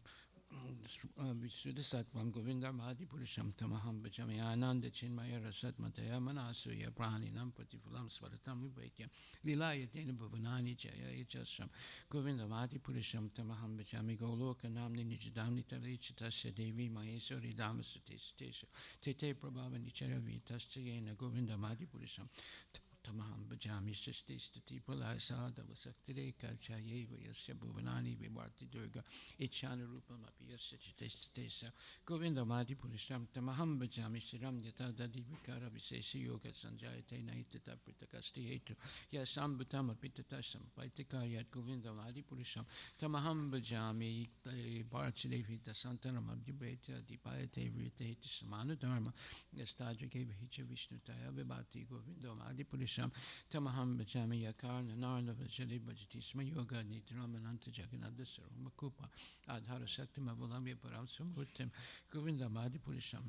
Visuddhasattvam Govindamadi Purusham Tamaham Bhajami Ananda Chinmaya Rasatmataya Manasuya Praninam Patifulam Svaratam Vibhaitya Lilaya Dena Bhuvanani Jaya Yajasram Govindamadi Purusham Tamaham Bhajami Goloka Namni Nijadamni Talichitasya Devi Maheswari Damasate Stesha Tete Prabhavani Charavitasya Govindamadi Purusham Tamaham Bhajami Sristi Stati Pralasa Davasaktire Kalchayeva Yasya Bhuvanani Vivarti Durga Ichana Rupam Apiyasya Chitestesa Govinda Madi Purisham Tamaham Bhajami Siram Yata Dadi Vikara Visesi Yoga Sanjayate Naitata Pritakasti Etu Yasam Bhutam Apitatasam Paitikaryat Govinda Madi Purisham Tamaham Bhajami Bharatidevi Dasantanam Abhibeta Dipayate Vrite Samana Dharma Yastadrike Vihicha Vishnutaya Vibhati Govinda Madi Purisham Tamaham Bhajami Yakar Nanarna Vajali Bhajati Sma Yoga Nidramananta Jaganada Saruma Kupa Adhara Saktima Vulamya Param Samurtim Govinda Madi Purisham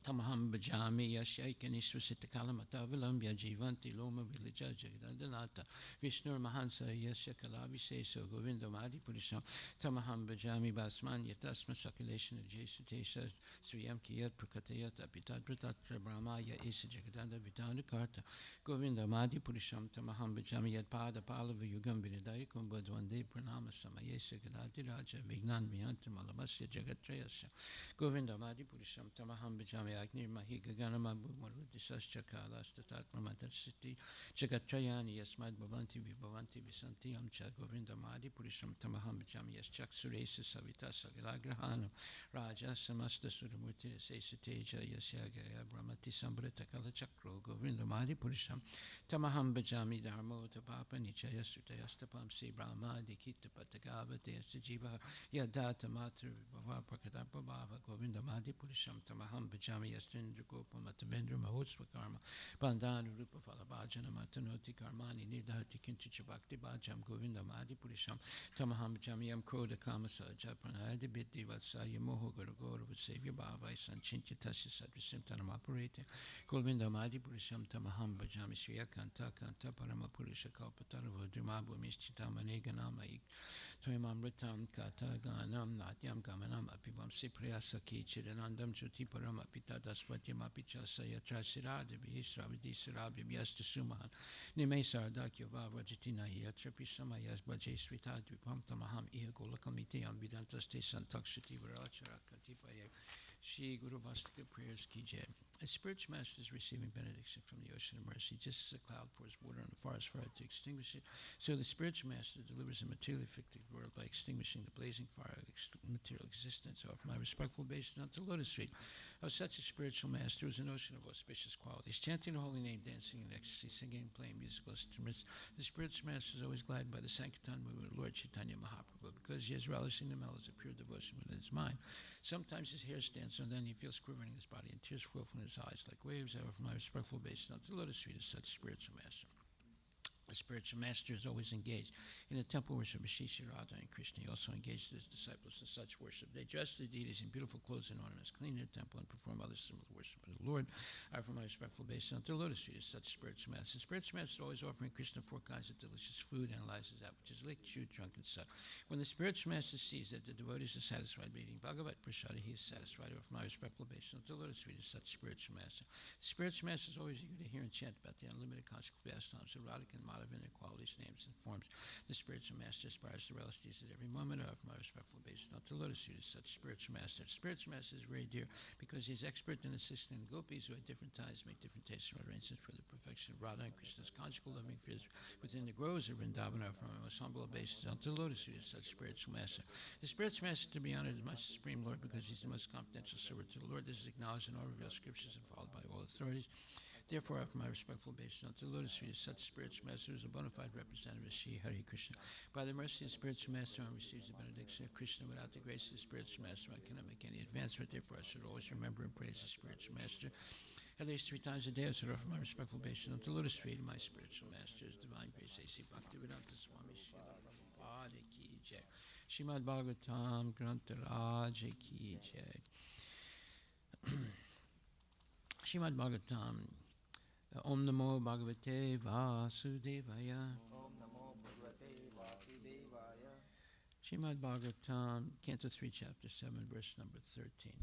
Tamaham Bhajami Yashaikani Swasitakalamata Vilambya Jivanti Loma Villaja Jagadanata Vishnur Mahansa Yasya Kalavi Seso Govinda Madi Purisham Tamaham Bhajami Basman Yatasma Sakalation Jesutesa Sriyam Kiyat Prakatayat Apitad Pratatra Brahmaya Isa Jagadanda Vidana Karta Govinda Madi Purisham Tamaham Bhajami Yat Pada Palava Yugam Vinidaya Kumbadwande Pranama Samayesa Gadati Raja Vignan Vyantam Alamasya Jagatrayasya Govinda Madi Purisham Tamaham Bhajami Agni Mahi Gaganama Marudisas Chakalas Tatatma Matasiti Chagatrayani Yasmad Bhavanti Vibhavanti Visanti Amcha Govinda Madi Purisham Tamaham Bhajami Yaschak Suresa Savita Sagalagrahanam Raja Samasta Sudamurti Sesiteja Yasyagaya Brahmati Sambrita Kala Chakro Govinda Madi Purisham Tamaham Bhajami Dharmo Tapapa Nichaya Sutayastapam Si Brahma Dikita Patagava Desajiva Yadata Matra Bhava Prakatapa Bhava Govinda Madi Purisham Tamaham Bhajami Yastindra Gopa Matavendra Mahosva Karma Bandhana Rupa Falabhajana Matanoti Karmani Nidhati Kinticha Bhakti Bhajam Govinda Madi Purisham Tamaham Bhajami Yam Kroda Kama Saja Pranayadi Biddi Vatsaya Moho Garagora Vasavya Bhavai Sanchintya Tasya Sadrisim Tanam Aparete Govinda Madi Purisham Tamaham Bhajami Sriya Kanta Kanta Parama Purisha Kalpatara Vudrimabu Mischita Manega Namaik Tvamamritam Kata Ganam Natyam Gamanam Apivam Sipriya Saki Chidanandam Jyoti Param Apita Daspatyam Apicha Sayatra Sirada Vihisravidi Sirabhi Vyasta Sumahan Nime Sardakya Vavajatina Yatrapi Samayas Bhaje Svita Dvipam Tamaham Iha Golakamiti Amvidantaste Santakshati Varachara Katipaya Shri Guru Vastika prayers ki jai. A spiritual master is receiving benediction from the ocean of mercy, just as a cloud pours water on a forest fire to extinguish it. So the spiritual master delivers a materially effective world by extinguishing the blazing fire of material existence. I offer my respectful obeisance unto Lotus Feet of such a spiritual master who is an ocean of auspicious qualities, chanting the holy name, dancing in ecstasy, singing and playing musical instruments. The spiritual master is always glad by the Sankirtan movement of Lord Chaitanya Mahaprabhu, because he is relishing the melodies of pure devotion within his mind. Sometimes his hair stands on, then he feels quivering in his body, and tears flow from his eyes like waves. I offer my respectful obeisance unto the Lotus Feet of such spiritual master. The spiritual master is always engaged in the temple worship of Shri Radha and Krishna. He also engaged his disciples in such worship. They dress the deities in beautiful clothes and ornaments, clean their temple, and perform other similar worship of the Lord. I offer my respectful obeisance unto the Lotus Feet of such spiritual master. The spiritual master is always offering Krishna 4 kinds of delicious food, analyzes that which is licked, chewed, drunk, and sucked. When the spiritual master sees that the devotees are satisfied by eating Bhagavat Prasada, he is satisfied. I offer my respectful obeisance unto the Lotus Feet of such spiritual master. The spiritual master is always eager to hear and chant about the unlimited conjugal pastimes of Radhika and Madhava and their qualities, names, and forms. The spiritual master aspires to relish these at every moment. I offer my respectful obeisance unto the Lotus Feet of such spiritual master. The spiritual master is very dear because he is expert in assisting the gopis who at different times make different tastes and arrangements for the perfection of Radha and Krishna's conjugal loving affairs within the groves of Vrindavan. I offer my most humble obeisance unto the Lotus Feet of such spiritual master. The spiritual master to be honored is my supreme Lord because he is the most confidential servant to the Lord. This is acknowledged in all revealed scriptures and followed by all authorities. Therefore, I offer my respectful obeisance unto the Lotus Feet of such spiritual master who is a bona fide representative of Shri Hare Krishna. By the mercy of the spiritual master, one receives the benediction of Krishna. Without the grace of the spiritual master, one cannot make any advancement. Therefore, I should always remember and praise the spiritual master. At least 3 times a day, I should offer my respectful obeisance unto the Lotus Feet of my spiritual master, His Divine Grace, A.C. Bhaktivedanta Swami Srila Prabhupada Ki Jai. Srimad Bhagavatam Grantha Raja Ki Jai. Srimad Bhagavatam. Om Namo Bhagavate Vasudevaya. Om Namo Bhagavate Vasudevaya. Srimad Bhagavatam, Canto 3, Chapter 7, verse number 13.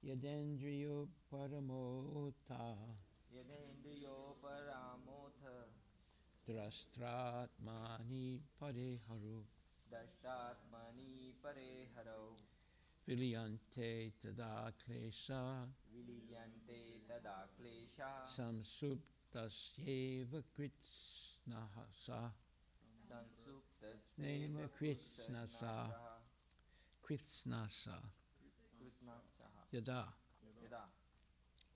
Yadendriyo paramota Yadendriyo paramotha drastratmani pareharu dashtatmani pareharo vilyante tada klesha viliyante tada klesha samsuptasyeva kritsnahasa Nema sansuptasya kritsnasa kritsnasaha yada yada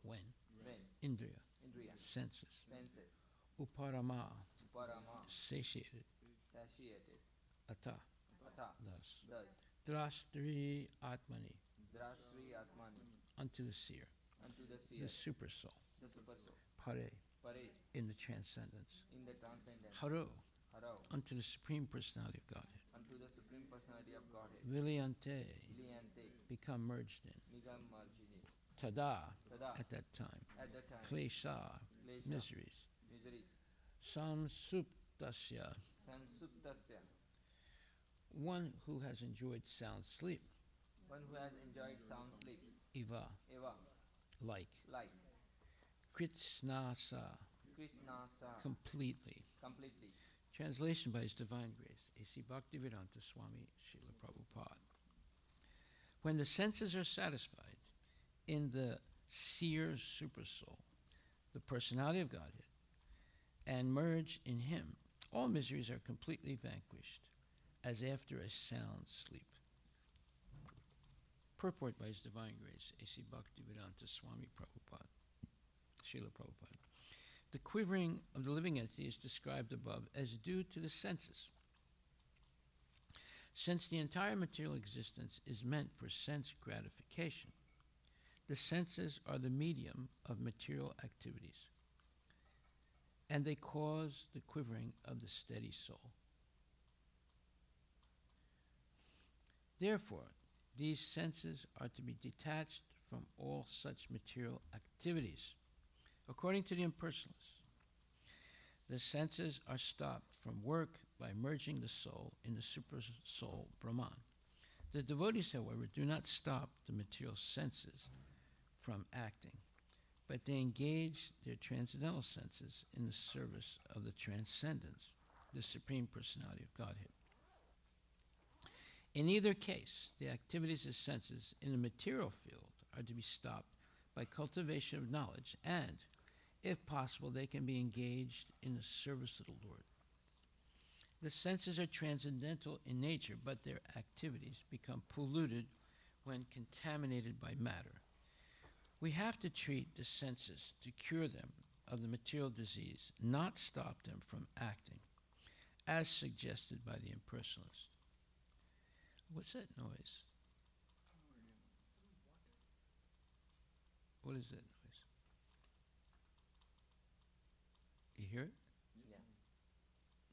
when when indriya indriya senses senses uparama parama satiated satiated ata atha thus thus drastri atmani drastri atmani unto the seer unto the the seer super soul the super soul pare pare in the transcendence in the transcendence haro haro unto the supreme personality of Godhead unto the supreme personality of Godhead vilyante viliyante become merged in nigam marjini tada tada at that time at that time klesha klesha miseries miseries samsuptasya sansuptasya one who has enjoyed sound sleep one who has enjoyed sound sleep eva eva like like kritsnasa krishnasa completely. completely. Translation by His Divine Grace, A.C. Bhaktivedanta Swami Srila Prabhupada. When the senses are satisfied in the seer supersoul, the personality of Godhead, and merge in Him, all miseries are completely vanquished, as after a sound sleep. Purport by His Divine Grace, A.C. Bhaktivedanta Swami Prabhupada, Srila Prabhupada. The quivering of the living entity is described above as due to the senses. Since the entire material existence is meant for sense gratification, the senses are the medium of material activities, and they cause the quivering of the steady soul. Therefore, these senses are to be detached from all such material activities. According to the impersonalists, the senses are stopped from work by merging the soul in the super soul Brahman. The devotees, however, do not stop the material senses from acting, but they engage their transcendental senses in the service of the transcendence, the Supreme Personality of Godhead. In either case, the activities of senses in the material field are to be stopped by cultivation of knowledge, and, if possible, they can be engaged in the service of the Lord. The senses are transcendental in nature, but their activities become polluted when contaminated by matter. We have to treat the senses to cure them of the material disease, not stop them from acting, as suggested by the impersonalist. What's that noise? What is that noise? You hear it? Yeah.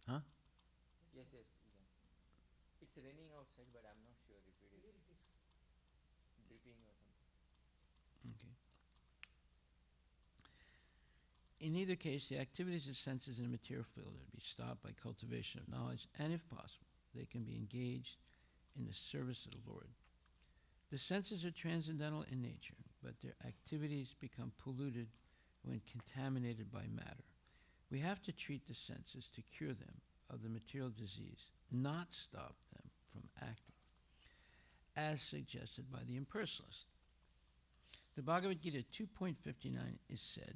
Huh? Yes, yes. Yeah. It's raining outside, but I'm not sure if it is dripping or something. Okay. In either case, the activities of senses in the material field are to be stopped by cultivation of knowledge, and if possible, they can be engaged in the service of the Lord. The senses are transcendental in nature, but their activities become polluted when contaminated by matter. We have to treat the senses to cure them of the material disease, not stop them from acting, as suggested by the impersonalist. The Bhagavad Gita 2.59 is said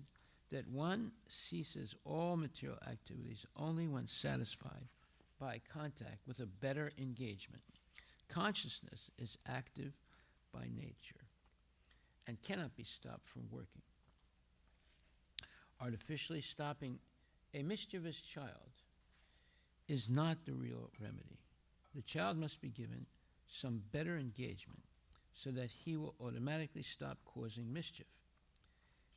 that one ceases all material activities only when satisfied by contact with a better engagement. Consciousness is active by nature and cannot be stopped from working. Artificially stopping a mischievous child is not the real remedy. The child must be given some better engagement so that he will automatically stop causing mischief.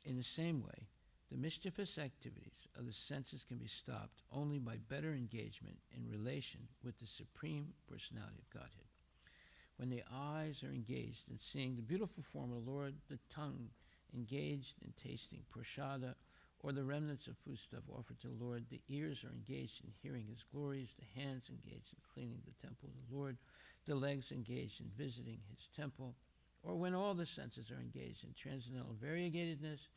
In the same way, the mischievous activities of the senses can be stopped only by better engagement in relation with the Supreme Personality of Godhead. When the eyes are engaged in seeing the beautiful form of the Lord, the tongue engaged in tasting prasada or the remnants of foodstuff offered to the Lord. The ears are engaged in hearing his glories, the hands engaged in cleaning the temple of the Lord, the legs engaged in visiting his temple, or when all the senses are engaged in transcendental variegatedness,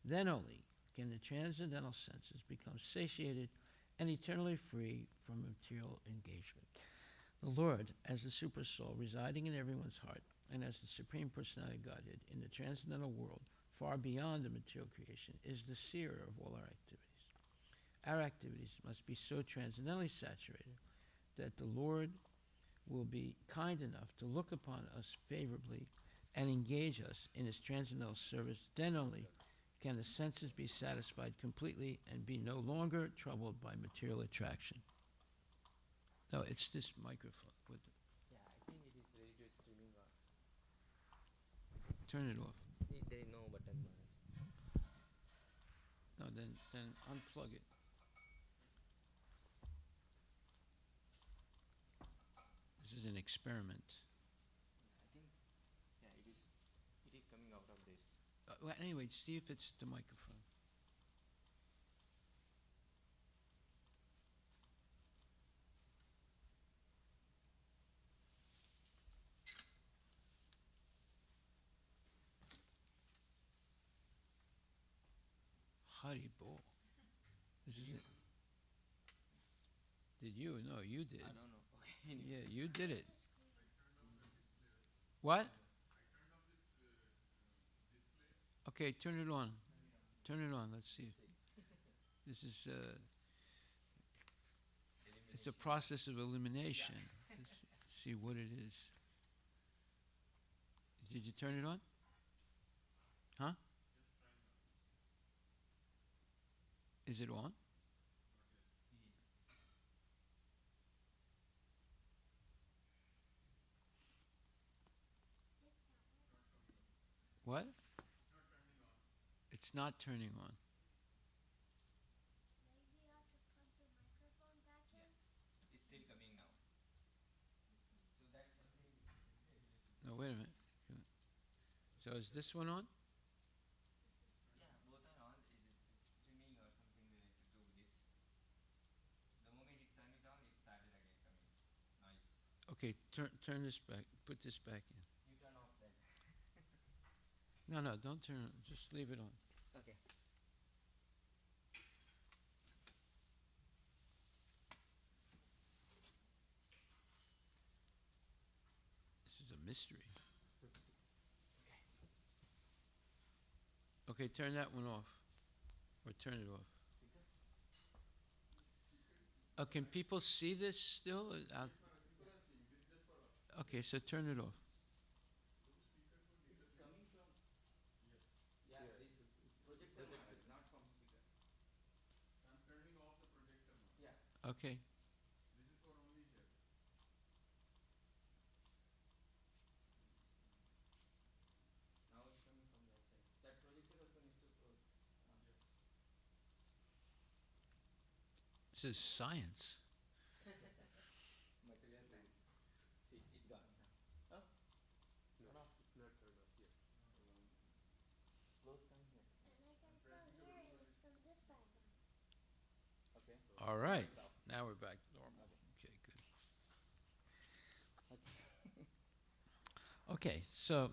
then only can the transcendental senses become satiated and eternally free from material engagement. The Lord, as the Supersoul residing in everyone's heart, and as the Supreme Personality of Godhead in the transcendental world, far beyond the material creation, is the seer of all our activities. Our activities must be so transcendently saturated that the Lord will be kind enough to look upon us favorably and engage us in his transcendental service. Then only can the senses be satisfied completely and be no longer troubled by material attraction. No, it's this microphone. Yeah, I think it is ready to streaming on. Turn it off. There is no button. No, then unplug it. This is an experiment. I think, yeah, it is coming out of this. Well, anyway, see if it's the microphone. Haribol. This is it. Did you? No, you did. I don't know. Okay. Yeah, you did it. What? Okay, turn it on. Turn it on. Let's see. This is it's a process of elimination. Let's see what it is. Did you turn it on? Huh? Is it on? What? It's not turning on. Maybe you have to plug the microphone back in? It's still coming now. So that's something. No, wait a minute. So is this one on? Yeah, both are on. It's streaming or something related to this. The moment it turned it on, it started again coming. Noise. Okay, turn this back. Put this back in. You turn off that. No, don't turn it. Just leave it on. Okay. This is a mystery. Okay, turn that one off. Or turn it off. Can people see this still? Okay, so turn it off. It's coming from. Yeah, this projector mic, not from speaker. I'm turning off the projector now. Yeah. Okay. This is for only here. Now it's coming from that side. That projector also needs to close. This is science. Material science. See, it's gone now. Huh? No, it's not turned off yet. Close coming here. And I can still hear it. It's from this side now. Okay. All right. Now we're back to normal. Okay, good. Okay, so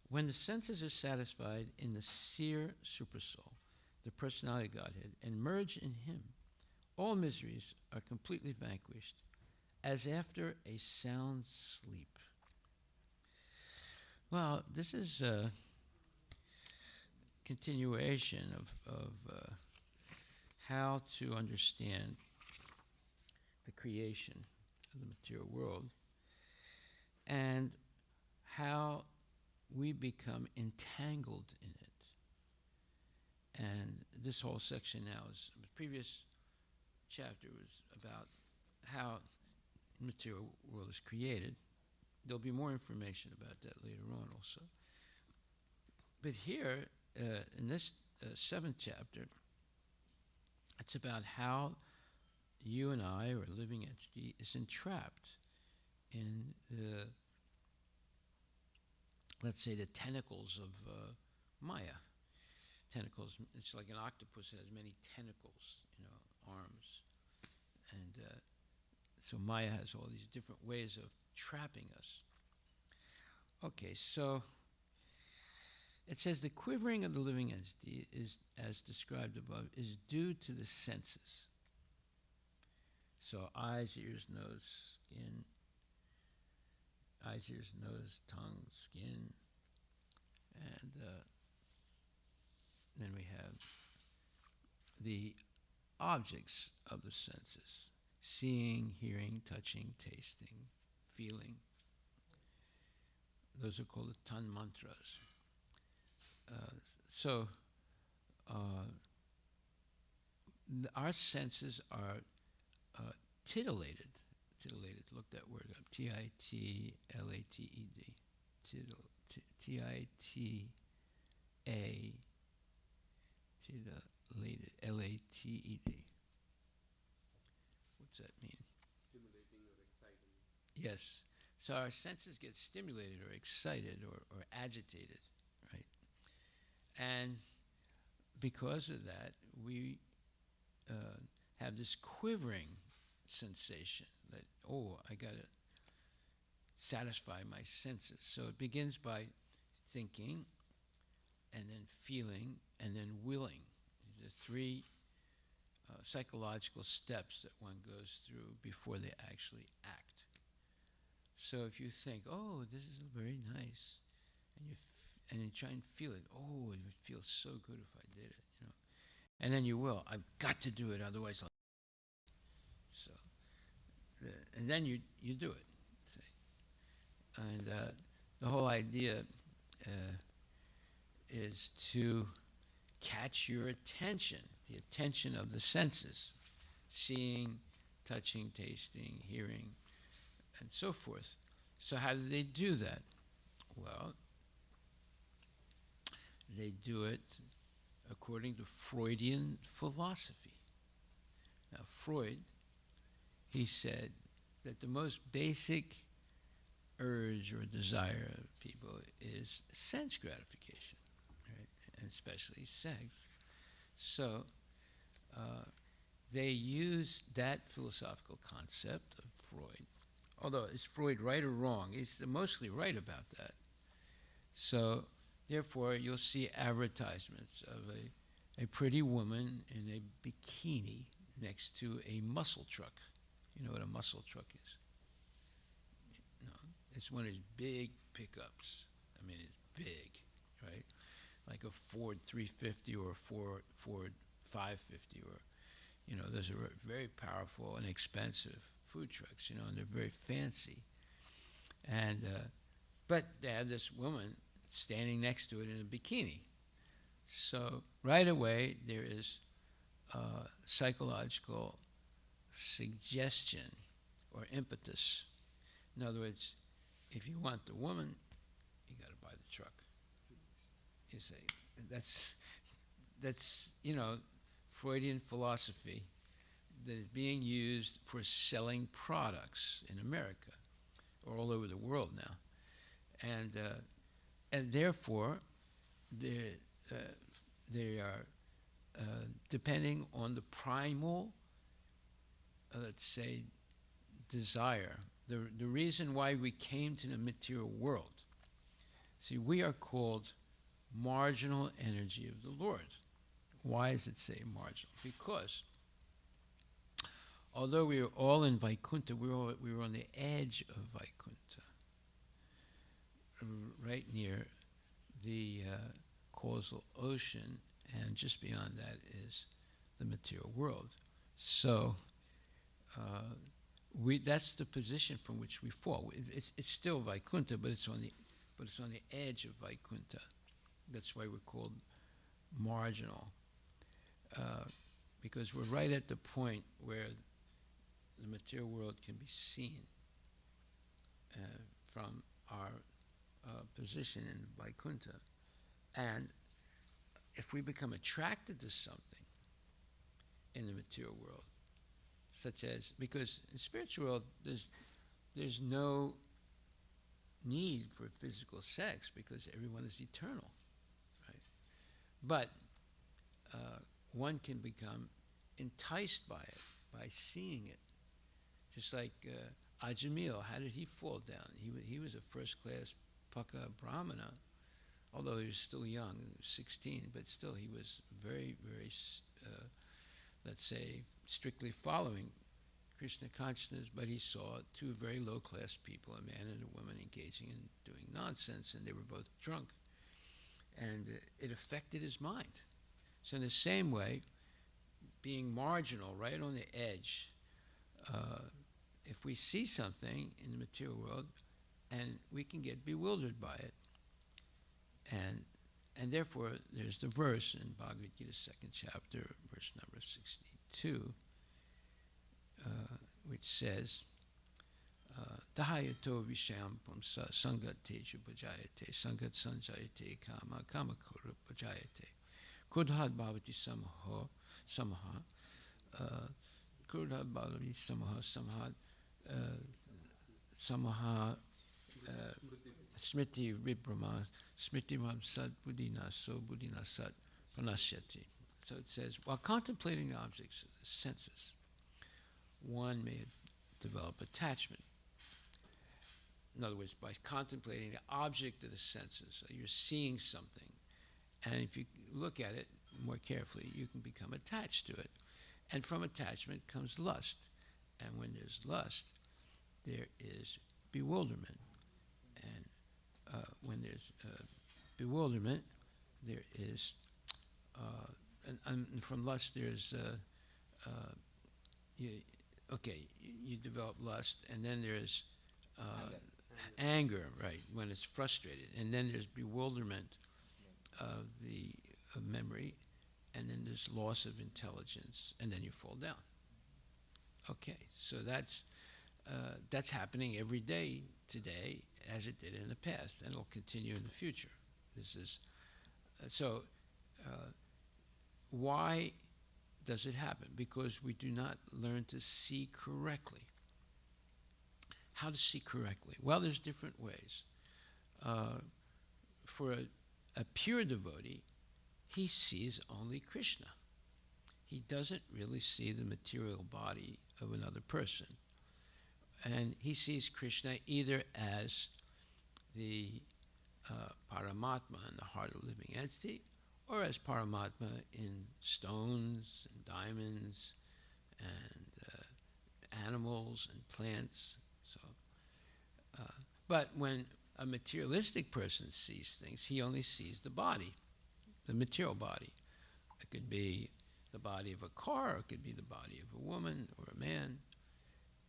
when the senses are satisfied in the seer supersoul, the personality of Godhead, and merge in him, all miseries are completely vanquished, as after a sound sleep. Well, this is a continuation of how to understand the creation of the material world and how we become entangled in it. And this whole section now is, the previous chapter was about how the material world is created. There'll be more information about that later on also. But here, in this seventh chapter, it's about how you and I, or a living entity, is entrapped in the, let's say, the tentacles of Maya. tentacles. It's like an octopus has many tentacles, arms. And so Maya has all these different ways of trapping us. Okay, so it says the quivering of the living entity is, as described above, is due to the senses. So eyes, ears, nose, skin. Eyes, ears, nose, tongue, skin. And then we have the objects of the senses: seeing, hearing, touching, tasting, feeling. Those are called the Tan mantras. Our senses are titillated. Titillated, look that word up. Titlated. Titillated. Lated. What's that mean? Stimulating or exciting. Yes. So our senses get stimulated or excited or agitated, right? And because of that, we have this quivering sensation that, I got to satisfy my senses. So it begins by thinking, and then feeling, and then willing. These are three psychological steps that one goes through before they actually act. So if you think, this is very nice, and you try and feel it, it would feel so good if I did it, And then you will. I've got to do it, otherwise I'll. So, and then you do it. See? And the whole idea is to catch your attention, the attention of the senses, seeing, touching, tasting, hearing, and so forth. So how do they do that? Well, they do it according to Freudian philosophy. Now, Freud, he said that the most basic urge or desire of people is sense gratification, right? And especially sex. So they use that philosophical concept of Freud. Although, is Freud right or wrong? He's mostly right about that. So, therefore, you'll see advertisements of a pretty woman in a bikini next to a muscle truck. You know what a muscle truck is? No, it's one of these big pickups. I mean, it's big, right? Like a Ford 350 or a Ford 550, or, those are very powerful and expensive food trucks, and they're very fancy. And but they have this woman standing next to it in a bikini. So right away there is psychological suggestion or impetus. In other words, if you want the woman, you got to buy the truck. You say that's Freudian philosophy that is being used for selling products in America or all over the world now, and therefore they are depending on the primal, let's say, desire, the reason why we came to the material world. See, we are called marginal energy of the Lord. Why does it say marginal? Because although we were all in Vaikuntha, we were on the edge of Vaikuntha, right near the causal ocean, and just beyond that is the material world. So that's the position from which we fall. It's still Vaikuntha, but it's on the edge of Vaikuntha. That's why we're called marginal, because we're right at the point where the material world can be seen from our position in Vaikuntha. And if we become attracted to something in the material world, such as, because in the spiritual world there's no need for physical sex because everyone is eternal, right? But one can become enticed by it, by seeing it. Just like Ajamil, how did he fall down? He was a first-class Paka Brahmana, although he was still young, 16, but still he was very, very, let's say, strictly following Krishna consciousness, but he saw two very low-class people, a man and a woman, engaging in doing nonsense, and they were both drunk. And it affected his mind. So in the same way, being marginal, right on the edge, if we see something in the material world, and we can get bewildered by it, and therefore there's the verse in Bhagavad Gita, 2nd chapter, verse number 62, which says, Dahayato vishayam pumsa sangat teju bhajayate sangat sanjayate kama kama kura bhajayate krodhad bhavati samaha krodhad bhavati samaha smriti vibrama smriti mam sad buddhina so buddhina sat pranashyati. So it says, while contemplating objects of the senses, one may develop attachment. In other words, by contemplating the object of the senses, so you're seeing something, and if you look at it more carefully, you can become attached to it. And from attachment comes lust. And when there's lust, there is bewilderment. And when there's bewilderment, there is, and from lust there's, you develop lust, and then there's anger, right, when it's frustrated, and then there's bewilderment of the memory, and then there's loss of intelligence, and then you fall down. Okay, so that's happening every day today, as it did in the past, and it'll continue in the future. This is why does it happen? Because we do not learn to see correctly. How to see correctly? Well, there's different ways. For a pure devotee, he sees only Krishna. He doesn't really see the material body of another person. And he sees Krishna either as the Paramatma in the heart of the living entity, or as Paramatma in stones and diamonds and animals and plants. So, but when a materialistic person sees things, he only sees the body, the material body. It could be the body of a car, or it could be the body of a woman or a man,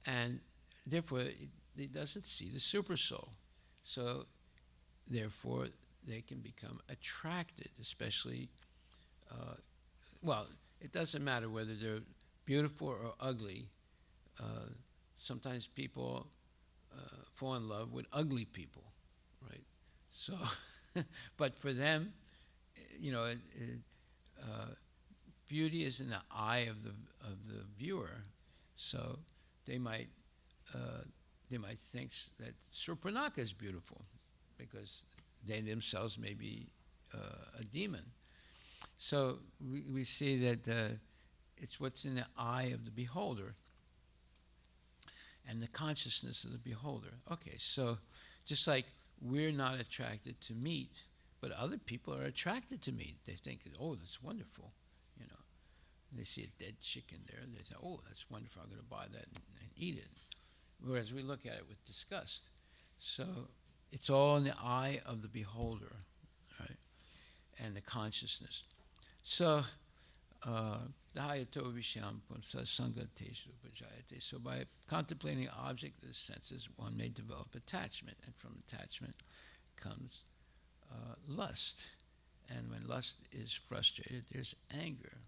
and therefore he doesn't see the super soul. So therefore they can become attracted, especially, well, it doesn't matter whether they're beautiful or ugly. Sometimes people fall in love with ugly people, right? So, but for them, you know, beauty is in the eye of the viewer. So they might think that Surpanaka is beautiful because they themselves may be a demon. So we see that it's what's in the eye of the beholder and the consciousness of the beholder. Okay, so just like we're not attracted to meat, but other people are attracted to meat. They think, oh, that's wonderful, you know. And they see a dead chicken there, and they say, oh, that's wonderful, I'm going to buy that and eat it. Whereas we look at it with disgust. So it's all in the eye of the beholder, right? And the consciousness. So, Dahayato Vishyam Pumsa Sangateshu Bhajayate. So by contemplating the object of the senses, one may develop attachment, and from attachment comes lust. And when lust is frustrated, there's anger.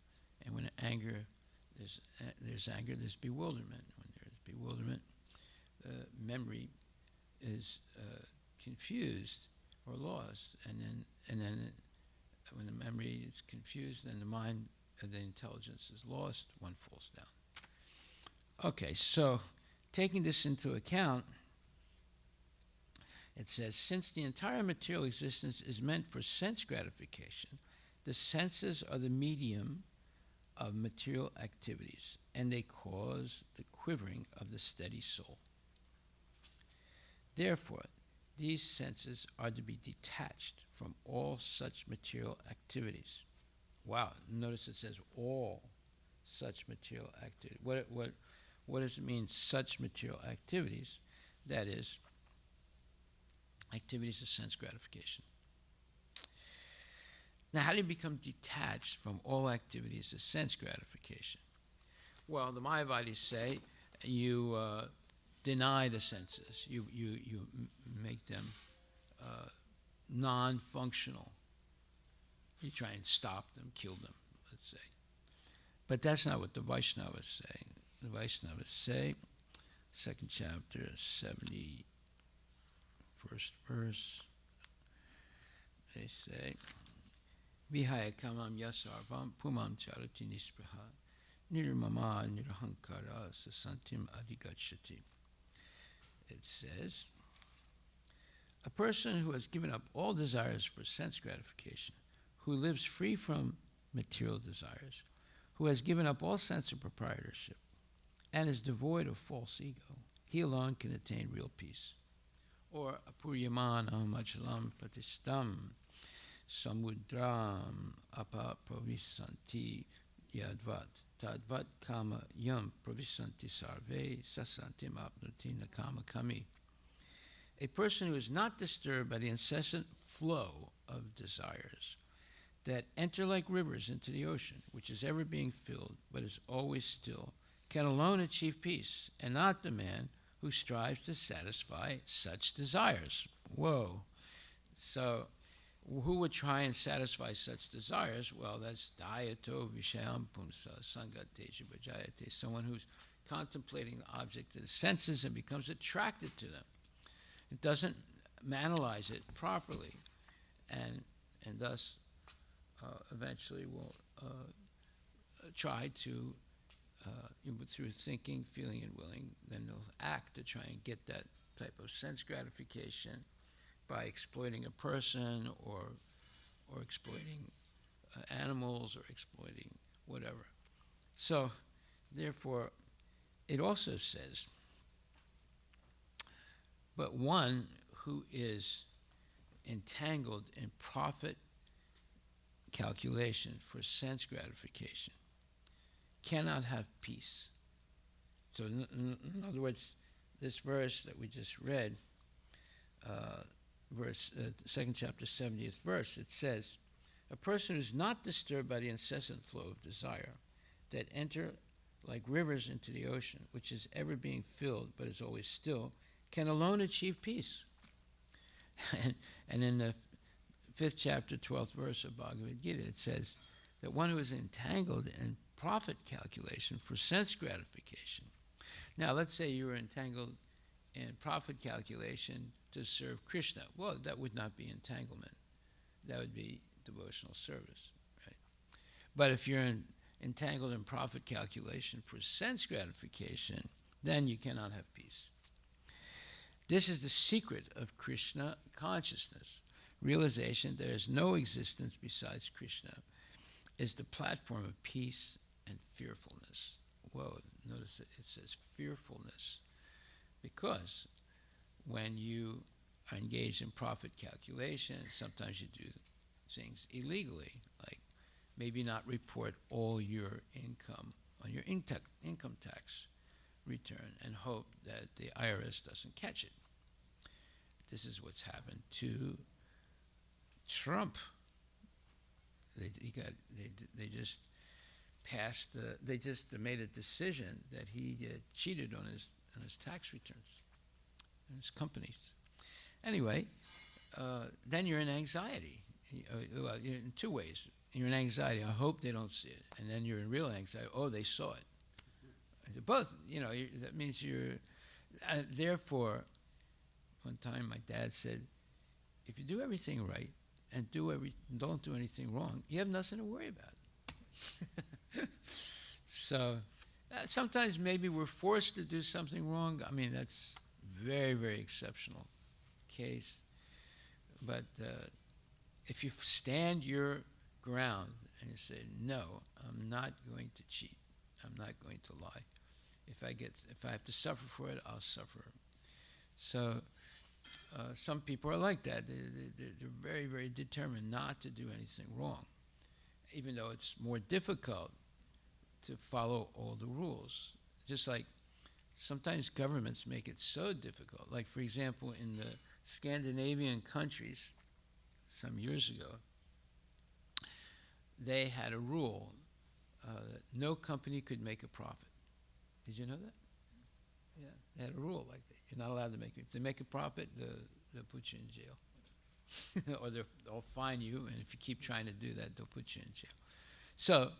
And when there's anger, there's bewilderment. When there's bewilderment, memory is confused or lost, and then when the memory is confused, then the mind, the intelligence is lost, one falls down. Okay, so taking this into account, it says, since the entire material existence is meant for sense gratification, The senses are the medium of material activities, and they cause the quivering of the steady soul. Therefore, these senses are to be detached from all such material activities. Wow, notice it says all such material activities. What does it mean, such material activities? That is, activities of sense gratification. Now, how do you become detached from all activities of sense gratification? Well, the Mayavadis say you deny the senses. You make them non-functional. You try and stop them, kill them, let's say. But that's not what the Vaishnavas say. The Vaishnavas say, second chapter, 71st verse, they say, Vihaya kamam yasarvam pumam charati nispraha nirmama nirhankara sasantim adigachati. It says, a person who has given up all desires for sense gratification, who lives free from material desires, who has given up all sense of proprietorship, and is devoid of false ego, he alone can attain real peace. Or apuryamanam achalam pratistam samudram apapravisanti yadvat tadvat kama yam pravisanti sarve sasantim apnuti nakama kami. A person who is not disturbed by the incessant flow of desires that enter like rivers into the ocean, which is ever being filled but is always still, can alone achieve peace, and not the man who strives to satisfy such desires. Whoa. So, who would try and satisfy such desires? Well, that's dayato vishayam pumsa sangateja bhajayate, someone who's contemplating the object of the senses and becomes attracted to them. It doesn't analyze it properly, and thus eventually will try to, through thinking, feeling, and willing, then they'll act to try and get that type of sense gratification by exploiting a person or exploiting animals or exploiting whatever. So, therefore, it also says, but one who is entangled in profit calculation for sense gratification cannot have peace. So in other words, this verse that we just read, second chapter, 70th verse, it says, a person who is not disturbed by the incessant flow of desire that enter like rivers into the ocean, which is ever being filled but is always still, can alone achieve peace. And in the 5th chapter, 12th verse of Bhagavad Gita, it says that one who is entangled in profit calculation for sense gratification. Now, let's say you were entangled in profit calculation to serve Krishna. Well, that would not be entanglement. That would be devotional service, right? But if you're entangled in profit calculation for sense gratification, then you cannot have peace. This is the secret of Krishna consciousness. Realization there is no existence besides Krishna is the platform of peace and fearfulness. Whoa, notice it says fearfulness, because when you are engaged in profit calculation, sometimes you do things illegally, like maybe not report all your income on your income tax return and hope that the IRS doesn't catch it. This is what's happened to Trump. They just passed. They just made a decision that he cheated on his tax returns and his companies. Anyway, then you're in anxiety. Well, you're in two ways. You're in anxiety. I hope they don't see it, and then you're in real anxiety. Oh, they saw it. Both. That means you're. Therefore, one time my dad said, if you do everything right and don't do anything wrong, you have nothing to worry about. So sometimes maybe we're forced to do something wrong. I mean, that's very, very exceptional case. But if you stand your ground and you say, no, I'm not going to cheat. I'm not going to lie. If I have to suffer for it, I'll suffer. So some people are like that. They're very, very determined not to do anything wrong, even though it's more difficult to follow all the rules. Just like sometimes governments make it so difficult. Like, for example, in the Scandinavian countries, some years ago, they had a rule that no company could make a profit. Did you know that? Yeah, they had a rule like that. You're not allowed to make it. If they make a profit, they'll put you in jail. Or they'll fine you, and if you keep trying to do that, they'll put you in jail. So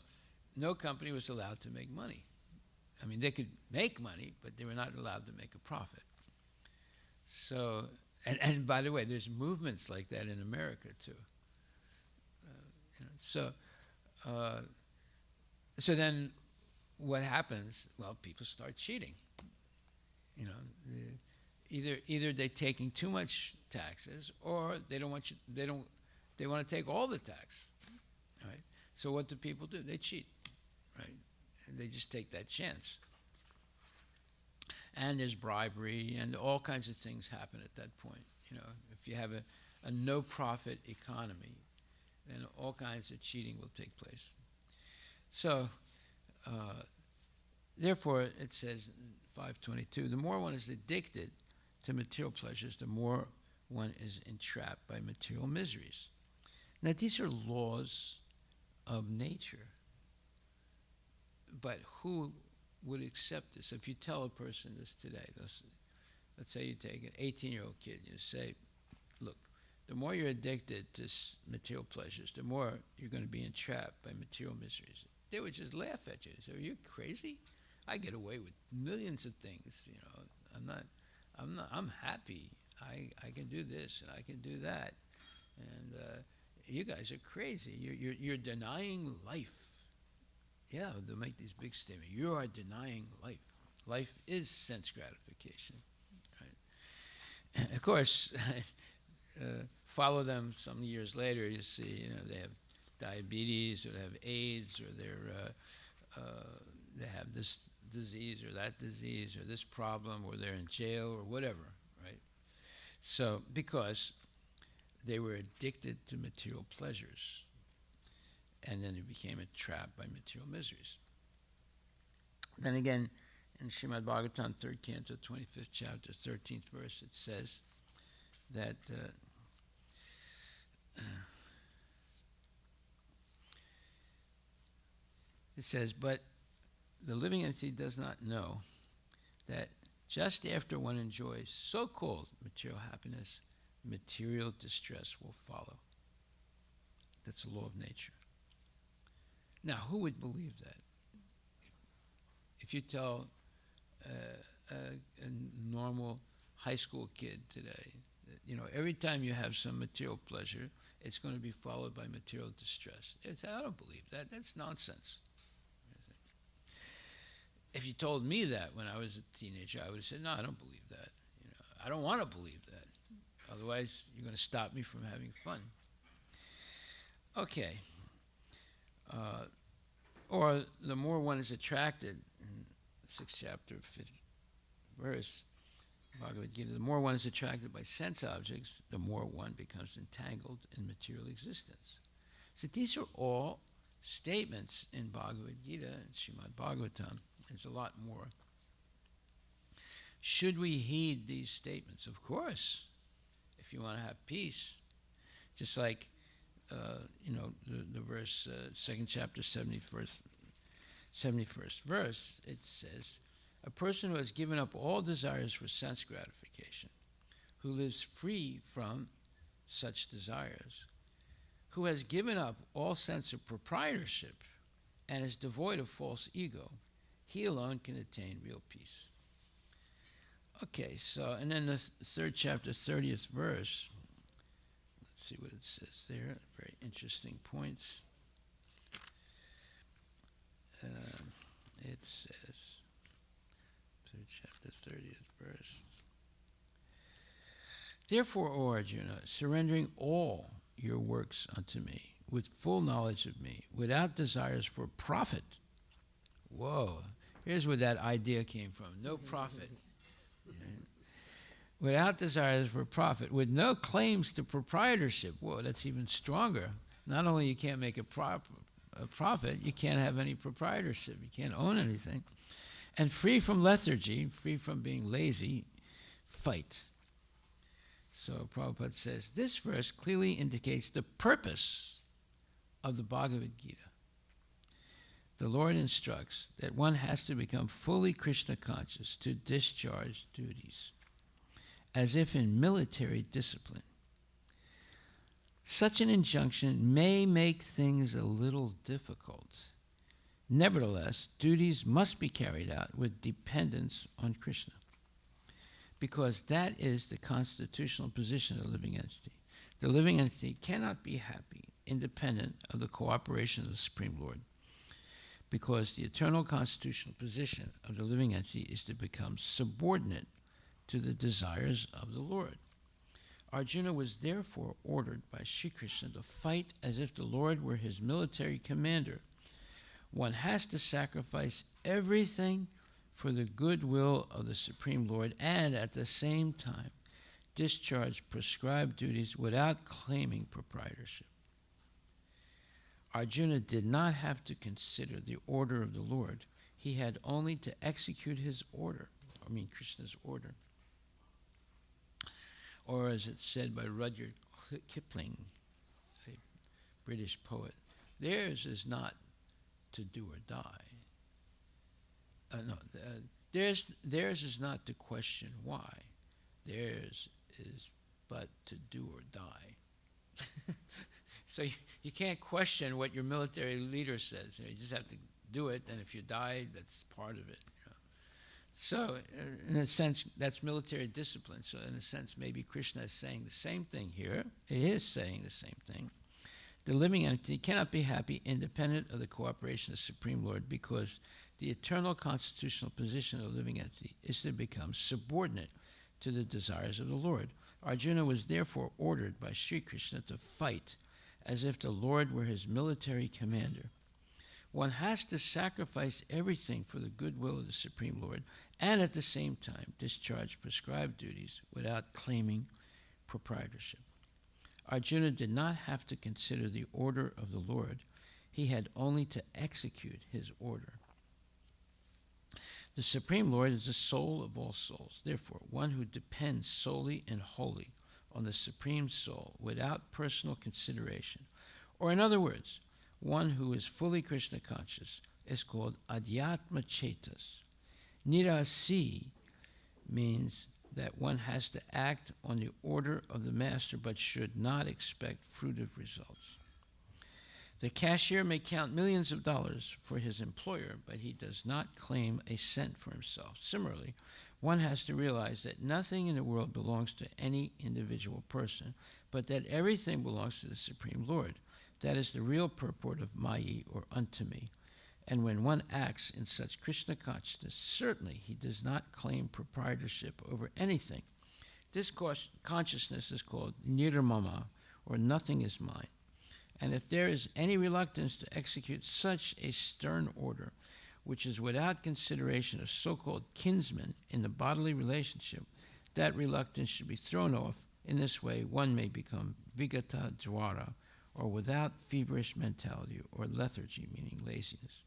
no company was allowed to make money. I mean, they could make money, but they were not allowed to make a profit. So, and by the way, there's movements like that in America too. So then what happens? Well, people start cheating. Either they're taking too much taxes, or they want to take all the tax, right? So what do people do? They cheat, right? And they just take that chance. And there's bribery, and all kinds of things happen at that point. If you have a no-profit economy, then all kinds of cheating will take place. So, therefore, it says in 522, the more one is addicted to material pleasures, the more one is entrapped by material miseries. Now, these are laws of nature. But who would accept this? If you tell a person this today, let's say you take an 18-year-old kid, you say, look, the more you're addicted to material pleasures, the more you're going to be entrapped by material miseries. They would just laugh at you. Say, are you crazy? I get away with millions of things. I'm happy. I can do this and I can do that. And you guys are crazy. You're denying life. Yeah, they'll make these big statements. You are denying life. Life is sense gratification. Right? Of course, follow them some years later, you see, they have diabetes, or they have AIDS, or they have this disease or that disease, or this problem, or they're in jail, or whatever, right? So, because they were addicted to material pleasures, and then they became trapped by material miseries. Then again, in Srimad Bhagavatam, 3rd canto, 25th chapter, 13th verse, it says that but the living entity does not know that just after one enjoys so-called material happiness, material distress will follow. That's the law of nature. Now, who would believe that? If you tell a normal high school kid today that, every time you have some material pleasure, it's going to be followed by material distress. I don't believe that. That's nonsense. If you told me that when I was a teenager, I would have said, no, I don't believe that. I don't want to believe that. Otherwise, you're going to stop me from having fun. Okay. Or the more one is attracted, in 6th chapter, 5th verse, Bhagavad Gita, the more one is attracted by sense objects, the more one becomes entangled in material existence. So these are all statements in Bhagavad Gita and Srimad Bhagavatam. There's a lot more. Should we heed these statements? Of course. If you want to have peace, just like the verse, 2nd chapter, 71st verse, it says, a person who has given up all desires for sense gratification, who lives free from such desires, who has given up all sense of proprietorship and is devoid of false ego, he alone can attain real peace. Okay, so, and then the 3rd chapter, 30th verse, let's see what it says there. Very interesting points. It says, 3rd chapter, 30th verse. Therefore, O Arjuna, surrendering all your works unto me, with full knowledge of me, without desires for profit. Whoa, here's where that idea came from. No profit. Without desires for profit, with no claims to proprietorship. Whoa, that's even stronger. Not only you can't make a profit, you can't have any proprietorship. You can't own anything. And free from lethargy, free from being lazy, fight. So Prabhupada says, this verse clearly indicates the purpose of the Bhagavad Gita. The Lord instructs that one has to become fully Krishna conscious to discharge duties, as if in military discipline. Such an injunction may make things a little difficult. Nevertheless, duties must be carried out with dependence on Krishna, because that is the constitutional position of the living entity. The living entity cannot be happy independent of the cooperation of the Supreme Lord, because the eternal constitutional position of the living entity is to become subordinate to the desires of the Lord. Arjuna was therefore ordered by Sri Krishna to fight as if the Lord were his military commander. One has to sacrifice everything for the goodwill of the Supreme Lord and at the same time discharge prescribed duties without claiming proprietorship. Arjuna did not have to consider the order of the Lord. He had only to execute his order, Krishna's order. Or as it's said by Rudyard Kipling, a British poet, theirs is not to do or die. Theirs is not to question why. Theirs is but to do or die. So you can't question what your military leader says. You just have to do it, and if you die, that's part of it. So, in a sense, that's military discipline. So, in a sense, maybe Krishna is saying the same thing here. He is saying the same thing. The living entity cannot be happy independent of the cooperation of the Supreme Lord, because the eternal constitutional position of the living entity is to become subordinate to the desires of the Lord. Arjuna was therefore ordered by Sri Krishna to fight as if the Lord were his military commander. One has to sacrifice everything for the goodwill of the Supreme Lord and at the same time discharge prescribed duties without claiming proprietorship. Arjuna did not have to consider the order of the Lord. He had only to execute his order. The Supreme Lord is the soul of all souls. Therefore, one who depends solely and wholly on the Supreme Soul without personal consideration, or in other words, one who is fully Krishna conscious, is called Adhyatma Chetas. Nirasi means that one has to act on the order of the master but should not expect fruitive results. The cashier may count millions of dollars for his employer, but he does not claim a cent for himself. Similarly, one has to realize that nothing in the world belongs to any individual person, but that everything belongs to the Supreme Lord. That is the real purport of Mayi, or unto me. And when one acts in such Krishna consciousness, certainly he does not claim proprietorship over anything. This consciousness is called nirmama, or nothing is mine. And if there is any reluctance to execute such a stern order, which is without consideration of so-called kinsmen in the bodily relationship, that reluctance should be thrown off. In this way, one may become vigata dwara, or without feverish mentality, or lethargy, meaning laziness.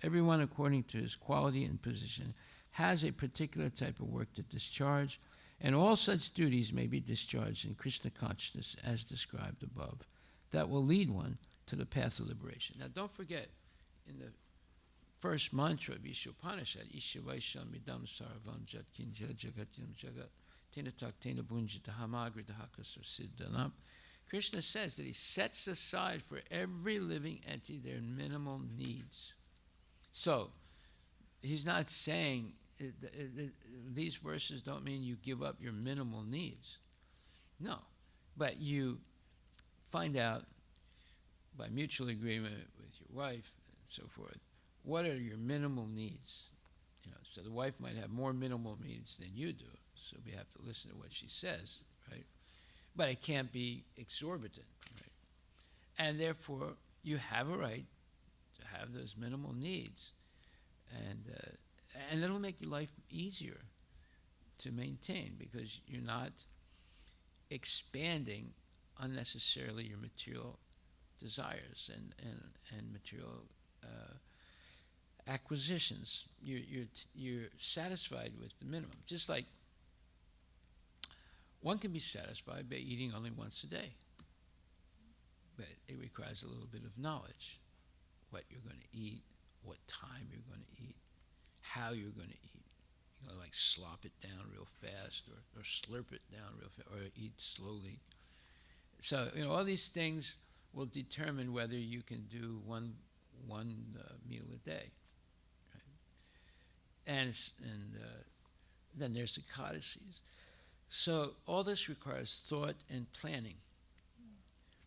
Everyone, according to his quality and position, has a particular type of work to discharge, and all such duties may be discharged in Krishna consciousness as described above. That will lead one to the path of liberation. Now, don't forget, in the first mantra of Ishopanishad, Ishavaisham idam sarvam jatkinja jagatyam jagat tinatak tina bunjita hamagridahaka siddhanam. Krishna says that he sets aside for every living entity their minimal needs. So, he's not saying, these verses don't mean you give up your minimal needs. No, but you find out by mutual agreement with your wife and so forth, what are your minimal needs? So the wife might have more minimal needs than you do, so we have to listen to what she says, right? But it can't be exorbitant, right? And therefore, you have a right to have those minimal needs. And it'll make your life easier to maintain because you're not expanding unnecessarily your material desires and material acquisitions. You're satisfied with the minimum. Just like one can be satisfied by eating only once a day, but it requires a little bit of knowledge: what you're going to eat, what time you're going to eat, how you're going to eat. You know, like slop it down real fast, or slurp it down real fast, or eat slowly. So all these things will determine whether you can do one meal a day. Right? And then there's the codices. So all this requires thought and planning.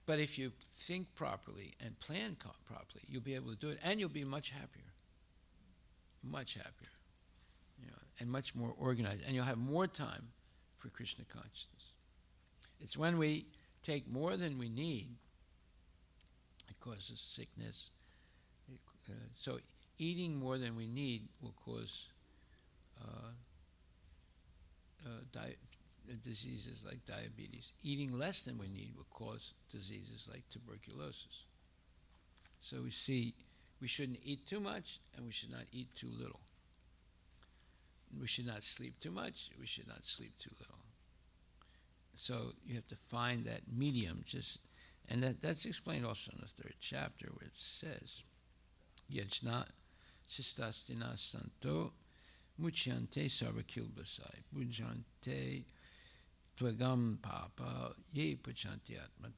But if you think properly and plan properly, you'll be able to do it, and you'll be much happier. Much happier. And much more organized. And you'll have more time for Krishna consciousness. It's when we take more than we need, it causes sickness. So eating more than we need will cause diseases like diabetes. Eating less than we need will cause diseases like tuberculosis. So we see we shouldn't eat too much, and we should not eat too little. We should not sleep too much, we should not sleep too little. So you have to find that medium, and that's explained also in the 3rd chapter, where it says, Yajna Sistastina Santo Muchyante Sarvakilbasai Bujante Twagam Papa Ye Pachanti Atma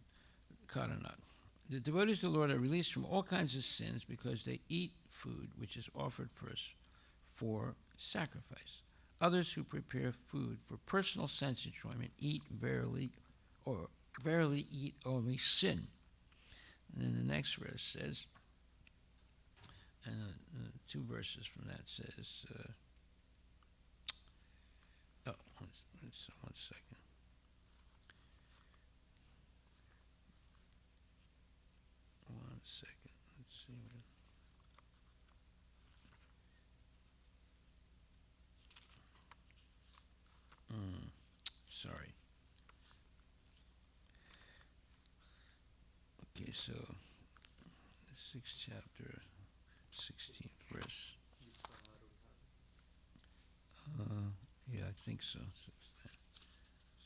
Karanat. The devotees of the Lord are released from all kinds of sins because they eat food which is offered first for sacrifice. Others who prepare food for personal sense enjoyment eat verily eat only sin. And then the next verse says, 2 verses from that says, one second. One second. Let's see. Sorry. Okay, so the 6th chapter, 16th verse. Yeah, I think so.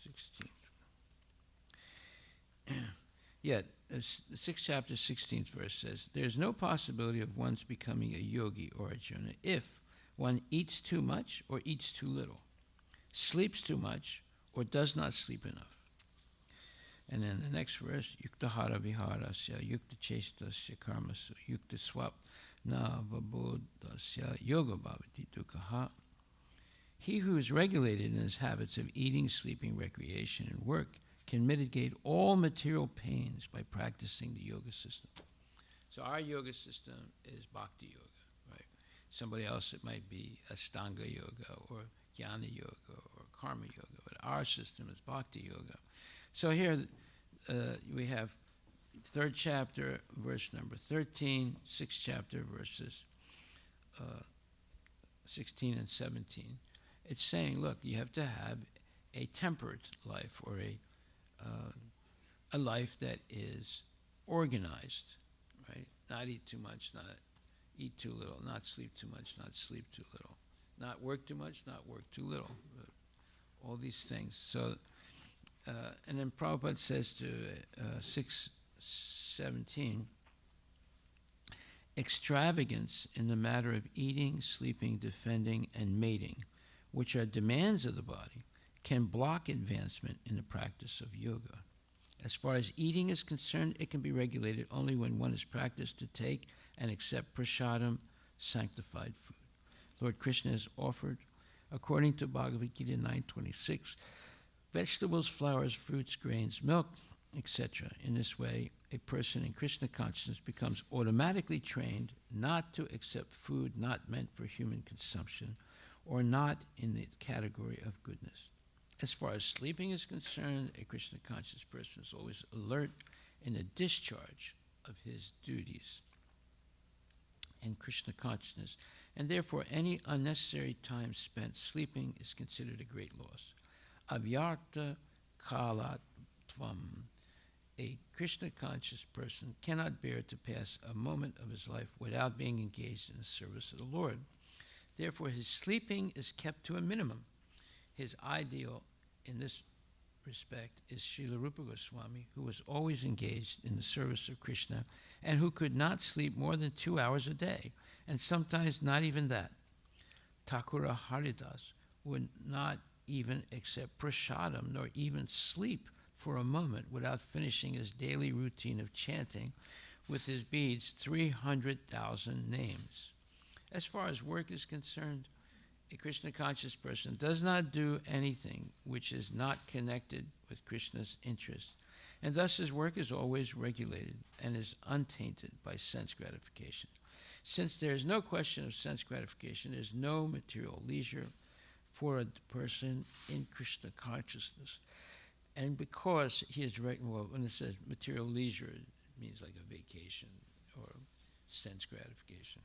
16th. Yeah, the 6th chapter, 16th verse says, "There's no possibility of one's becoming a yogi or a Arjuna if one eats too much or eats too little, sleeps too much or does not sleep enough." And then the next verse, Yukta hara viharasya, Yukta chestasya karmasu, Yukta swap na vabodhasya yoga bhavati dukkha. He who is regulated in his habits of eating, sleeping, recreation, and work can mitigate all material pains by practicing the yoga system. So our yoga system is bhakti yoga, right? Somebody else, it might be Ashtanga yoga or Jnana yoga or karma yoga, but our system is bhakti yoga. So here we have 3rd chapter, verse number 13, 6th chapter, verses 16 and 17. It's saying, look, you have to have a temperate life, or a life that is organized, right? Not eat too much, not eat too little, not sleep too much, not sleep too little, not work too much, not work too little. All these things. So, and then Prabhupada says to 6:17, extravagance in the matter of eating, sleeping, defending, and mating, which are demands of the body, can block advancement in the practice of yoga. As far as eating is concerned, it can be regulated only when one is practiced to take and accept prasadam, sanctified food. Lord Krishna has offered, according to Bhagavad Gita 9:26, vegetables, flowers, fruits, grains, milk, etc. In this way, a person in Krishna consciousness becomes automatically trained not to accept food not meant for human consumption or not in the category of goodness. As far as sleeping is concerned, a Krishna conscious person is always alert in the discharge of his duties in Krishna consciousness, and therefore any unnecessary time spent sleeping is considered a great loss. Avyarta kalatvam. A Krishna conscious person cannot bear to pass a moment of his life without being engaged in the service of the Lord. Therefore, his sleeping is kept to a minimum. His ideal in this respect is Srila Rupa Goswami, who was always engaged in the service of Krishna and who could not sleep more than 2 hours a day, and sometimes not even that. Thakura Haridas would not even accept prasadam nor even sleep for a moment without finishing his daily routine of chanting with his beads 300,000 names. As far as work is concerned, a Krishna conscious person does not do anything which is not connected with Krishna's interest, and thus his work is always regulated and is untainted by sense gratification. Since there is no question of sense gratification, there is no material leisure for a person in Krishna consciousness. And because he is, when it says material leisure, it means like a vacation or sense gratification.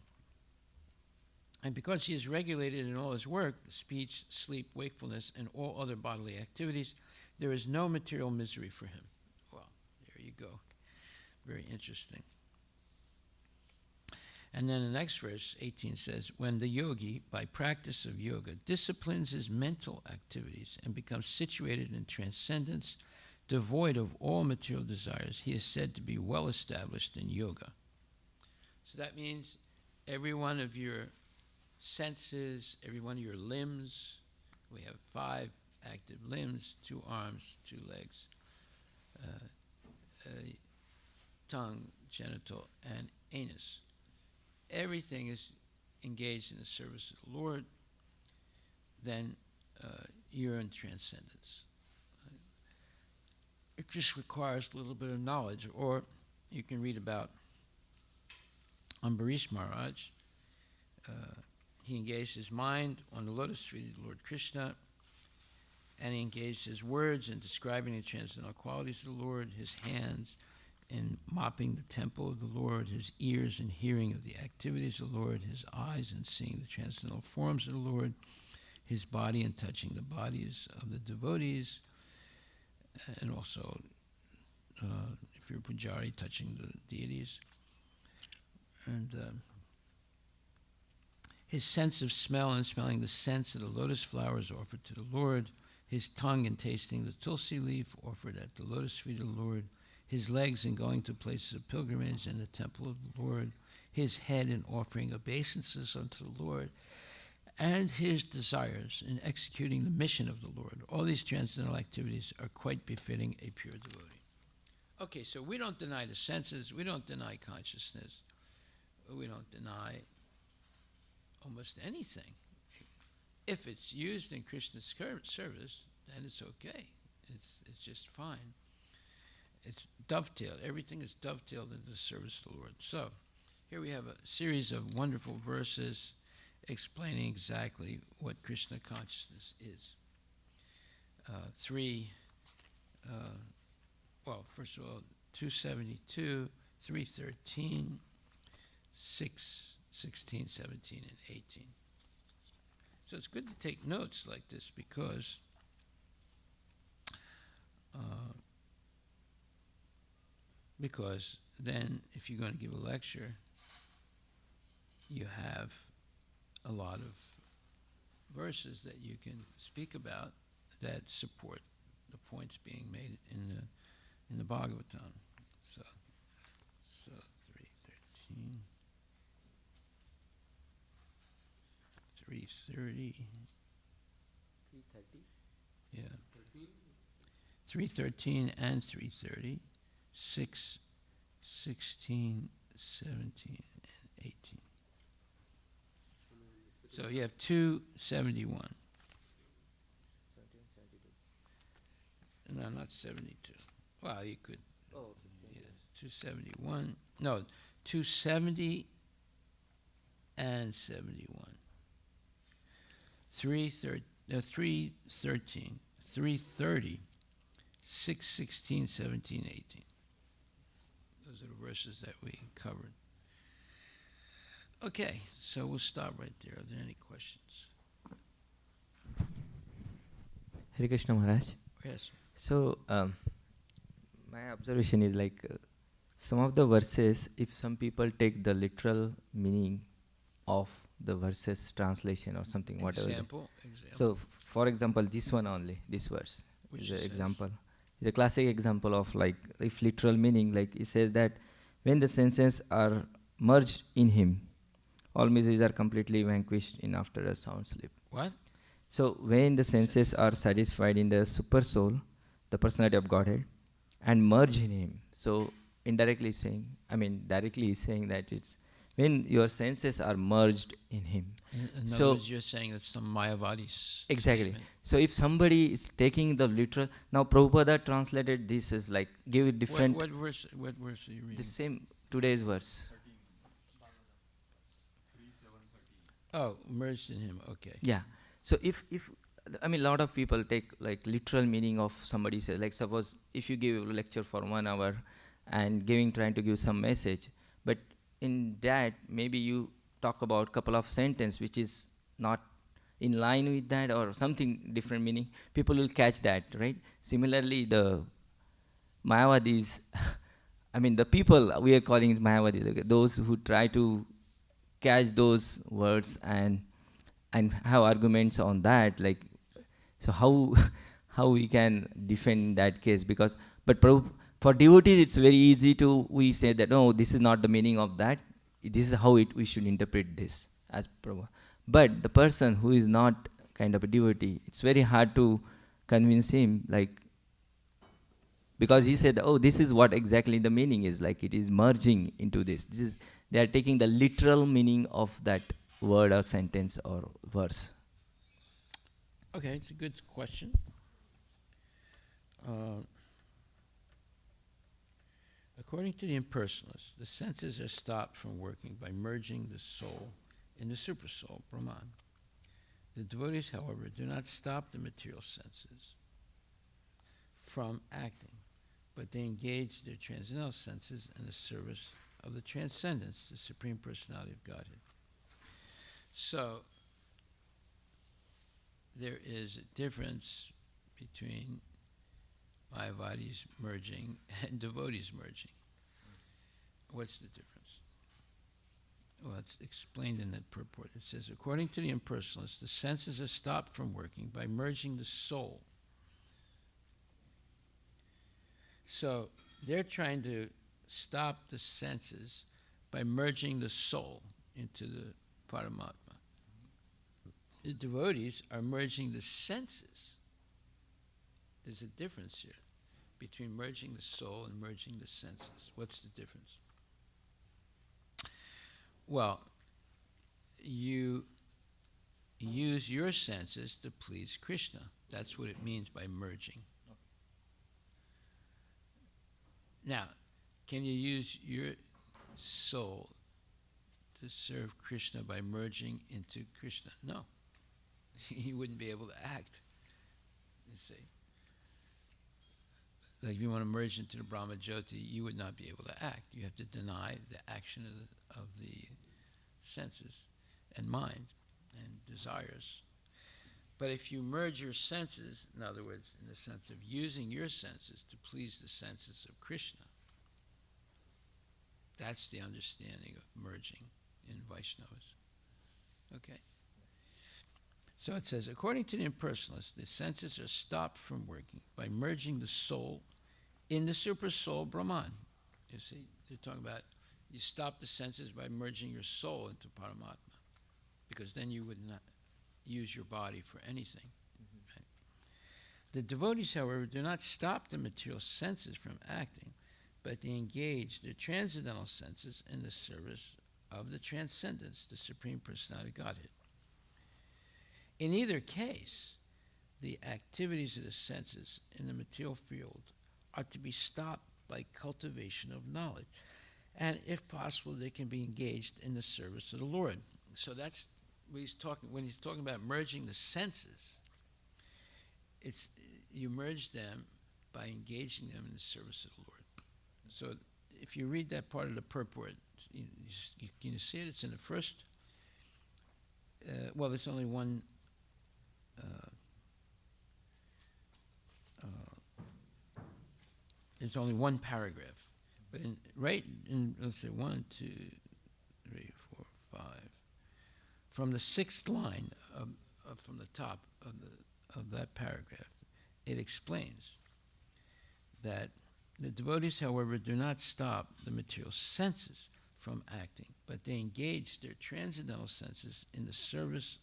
And because he is regulated in all his work, speech, sleep, wakefulness, and all other bodily activities, there is no material misery for him. Well, there you go. Very interesting. And then the next verse, 18, says, when the yogi, by practice of yoga, disciplines his mental activities and becomes situated in transcendence, devoid of all material desires, he is said to be well established in yoga. So that means every one of your senses, every one of your limbs, we have 5 active limbs, 2 arms, 2 legs, tongue, genital, and anus. Everything is engaged in the service of the Lord, then you're in transcendence. It just requires a little bit of knowledge. Or you can read about Ambarish Maharaj. He engaged his mind on the lotus feet of the Lord Krishna, and he engaged his words in describing the transcendental qualities of the Lord, his hands in mopping the temple of the Lord, his ears in hearing of the activities of the Lord, his eyes in seeing the transcendental forms of the Lord, his body in touching the bodies of the devotees, and also, if you're Pujari, touching the deities. And his sense of smell and smelling the scents of the lotus flowers offered to the Lord, his tongue in tasting the tulsi leaf offered at the lotus feet of the Lord, his legs in going to places of pilgrimage in the temple of the Lord, his head in offering obeisances unto the Lord, and his desires in executing the mission of the Lord. All these transcendental activities are quite befitting a pure devotee. Okay, so we don't deny the senses, we don't deny consciousness, we don't deny almost anything. If it's used in Krishna's service, then it's okay. It's just fine. It's dovetailed. Everything is dovetailed into the service of the Lord. So here we have a series of wonderful verses explaining exactly what Krishna consciousness is. First of all, 272, 313, 6, 16, 17, and 18. So it's good to take notes like this because then if you're going to give a lecture, you have a lot of verses that you can speak about that support the points being made in the Bhagavatam. So 313, 330. 330. Yeah. 13. 313 and 330, 6, 16, 17, and 18. So you have 271. 17, 72. No, not 72. Well, you could. Oh, Yeah, 271. No, 270 and 71. 313, 330, 6, 16, 17, 18. Those are the verses that we covered. Okay, so we'll stop right there. Are there any questions? Hare Krishna Maharaj. Yes. So, my observation is like some of the verses, if some people take the literal meaning of the verses translation or something, whatever. Example. So, for example, this one only, this verse Which is an says? example. It's a classic example of like, if literal meaning, like it says that when the senses are merged in him, all miseries are completely vanquished in after a sound sleep. What? So when the senses are satisfied in the super soul, the personality of Godhead, and merge in him. So indirectly saying, directly he's saying that it's when your senses are merged in him. In So other words, you're saying it's some Mayavadi exactly. statement. So if somebody is taking the literal, now Prabhupada translated this as like, give it different, What verse are you reading? the same today's verse. Oh, merged in him, okay. Yeah. So if a lot of people take like literal meaning of somebody says, like suppose if you give a lecture for 1 hour and trying to give some message, but in that maybe you talk about couple of sentence which is not in line with that or something different meaning, people will catch that, right? Similarly, the Mayavadis, the people we are calling it Mayavadis, like those who try to catch those words and have arguments on that, like, so how we can defend that case? Because for devotees it's very easy to, we say that no, this is not the meaning of that, this is how we should interpret this as Prabhupada. But the person who is not kind of a devotee, it's very hard to convince him, like, because he said, oh, this is what exactly the meaning is, like it is merging into this. They are taking the literal meaning of that word or sentence or verse. Okay, it's a good question. According to the impersonalists, the senses are stopped from working by merging the soul in the supersoul, Brahman. The devotees, however, do not stop the material senses from acting, but they engage their transcendental senses in the service of the transcendence, the Supreme Personality of Godhead. So, there is a difference between Mayavadis merging and devotees merging. What's the difference? Well, it's explained in that purport. It says, according to the impersonalists, the senses are stopped from working by merging the soul. So they're trying to stop the senses by merging the soul into the Paramatma. The devotees are merging the senses. There's a difference here between merging the soul and merging the senses. What's the difference? Well, you use your senses to please Krishna. That's what it means by merging. Now, can you use your soul to serve Krishna by merging into Krishna? No. You wouldn't be able to act. You see. Like if you want to merge into the Brahma Jyoti, you would not be able to act. You have to deny the action of the senses and mind and desires. But if you merge your senses, in other words, in the sense of using your senses to please the senses of Krishna, that's the understanding of merging in Vaishnavas. Okay? So it says, according to the impersonalists, the senses are stopped from working by merging the soul in the super soul Brahman. You see, they're talking about you stop the senses by merging your soul into Paramatma, because then you would not use your body for anything. Mm-hmm. Right? The devotees, however, do not stop the material senses from acting, but they engage their transcendental senses in the service of the transcendence, the Supreme Personality of Godhead. In either case, the activities of the senses in the material field are to be stopped by cultivation of knowledge. And if possible, they can be engaged in the service of the Lord. So that's what he's talking, when he's talking about merging the senses, you merge them by engaging them in the service of the Lord. So if you read that part of the purport, can you see it? It's in the first. Well, there's only one. There's only one paragraph, but let's say 1, 2, 3, 4, 5. From the 6th line from the top of that paragraph, it explains that the devotees, however, do not stop the material senses from acting, but they engage their transcendental senses in the service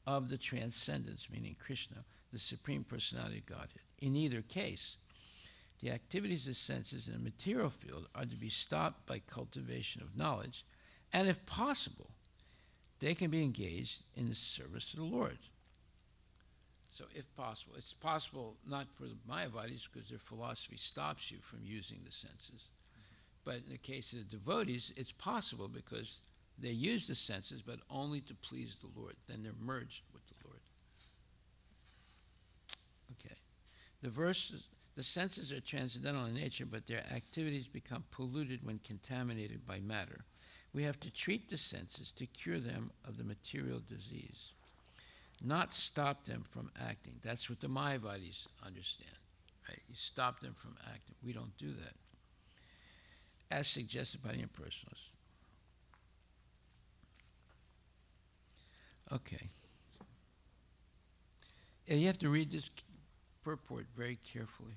of the transcendence, meaning Krishna, the Supreme Personality of Godhead. In either case, the activities of senses in a material field are to be stopped by cultivation of knowledge, and if possible, they can be engaged in the service of the Lord. So if possible, it's possible not for the Mayavadis because their philosophy stops you from using the senses. But in the case of the devotees, it's possible because they use the senses, but only to please the Lord. Then they're merged with the Lord. Okay. The senses are transcendental in nature, but their activities become polluted when contaminated by matter. We have to treat the senses to cure them of the material disease, not stop them from acting. That's what the Mayavadis understand, right? You stop them from acting. We don't do that, as suggested by the impersonalists. Okay. And you have to read this purport very carefully,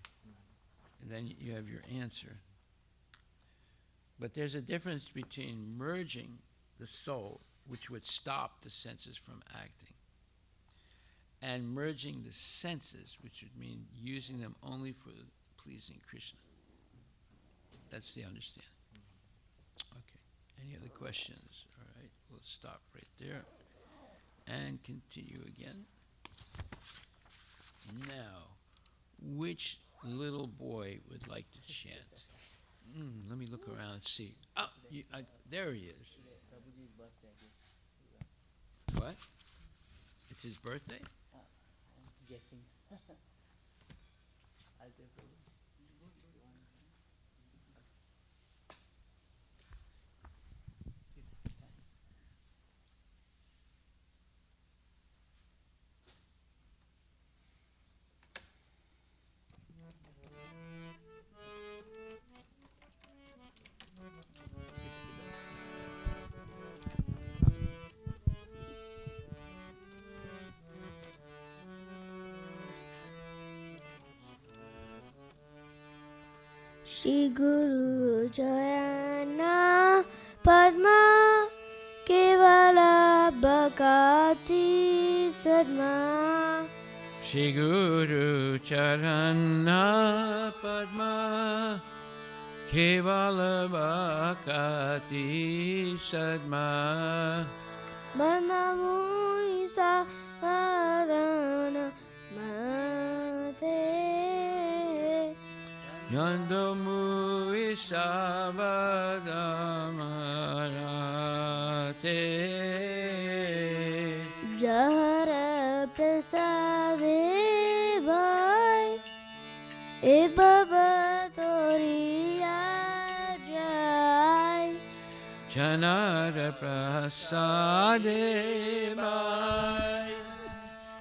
and then you have your answer. But there's a difference between merging the soul, which would stop the senses from acting, and merging the senses, which would mean using them only for pleasing Krishna. That's the understanding. Okay. Any other questions? All right. We'll stop right there and continue again. Now, which little boy would like to chant? Let me look around and see. Oh, there he is. What? It's his birthday? Guessing. I'll take over. Shri Guru Jayana Padma Kevala Bhakati Sadma Shri Guru Charana Padma Kevala Bhakati Sadma Manamui Savarana Mate Nandamu Isavadamarate Jahara Prasade Bhai E Baba Toriya Jai Janara Prasade Bhai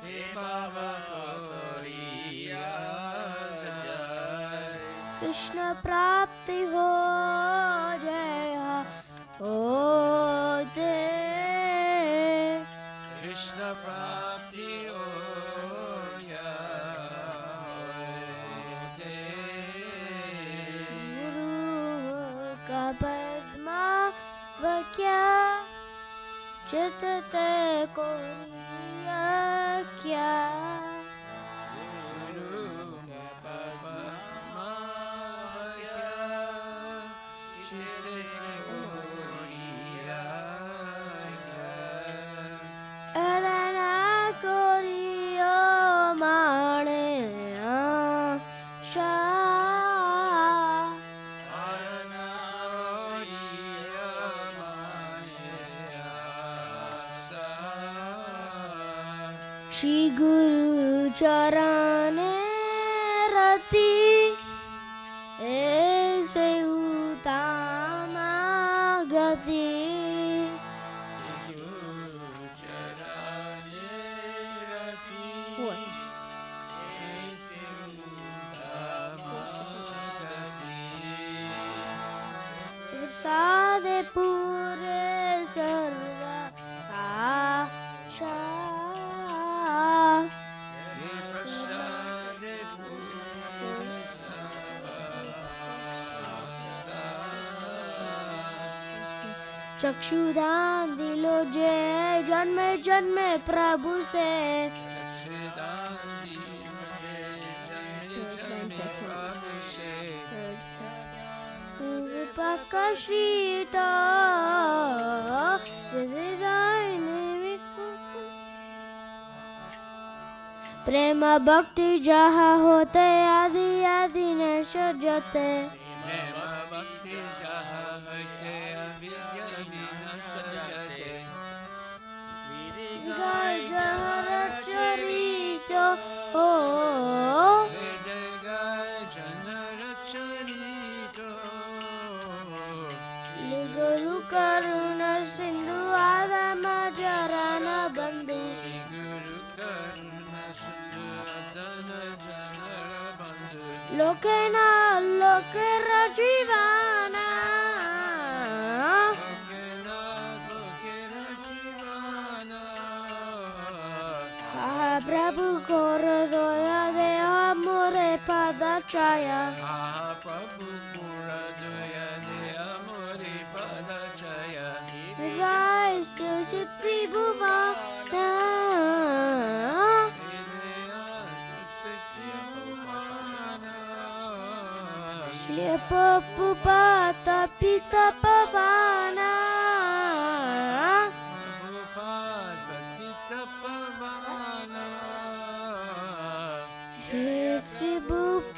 E Baba Toriya Jai Krishna Prapti Ho Jaya Ho De Krishna Prapti Oya Guru Ka Padma Vakya Chitate Koriya Kya Arana Koriya Mane Shah Shri Guru Charane Rati Aise Uta प्रसादे पूरे सर्व आशा चक्षुदान दिलो जे जन्मे जन्मे प्रभु से प्रकाशित प्रेम भक्ति जहाँ होते आदि आदि न सजते चरितो गुरु करुण सिंधु आदम जरन बंधु लोकेना लोकेर जीवाना प्रभु घोर दया दे मोरे पद छाया प्रभु घोर दया दे मोरे पद छाया सुप्ति भुवना श्लेप पुपात पिता पवना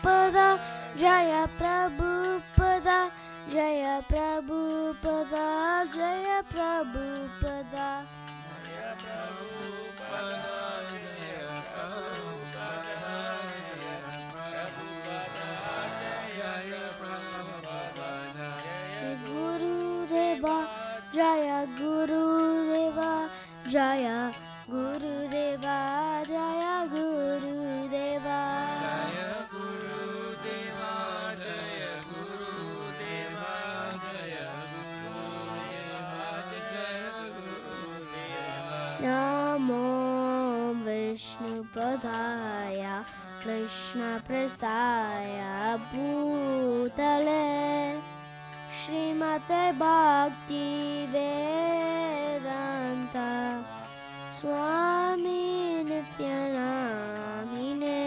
Prabhupada, Jaya Prabhupada, Jaya Prabhupada, Jaya Prabhupada. Jaya Prabhupada, Jaya Prabhupada, Jaya Prabhupada, Jaya Guru Deva, Jaya Guru Deva, Jaya Guru Deva, Jaya Guru Deva. Namo Vishnupadaya Krishna Prastaya Bhutale Srimate Bhakti Vedanta Swami Nityanamine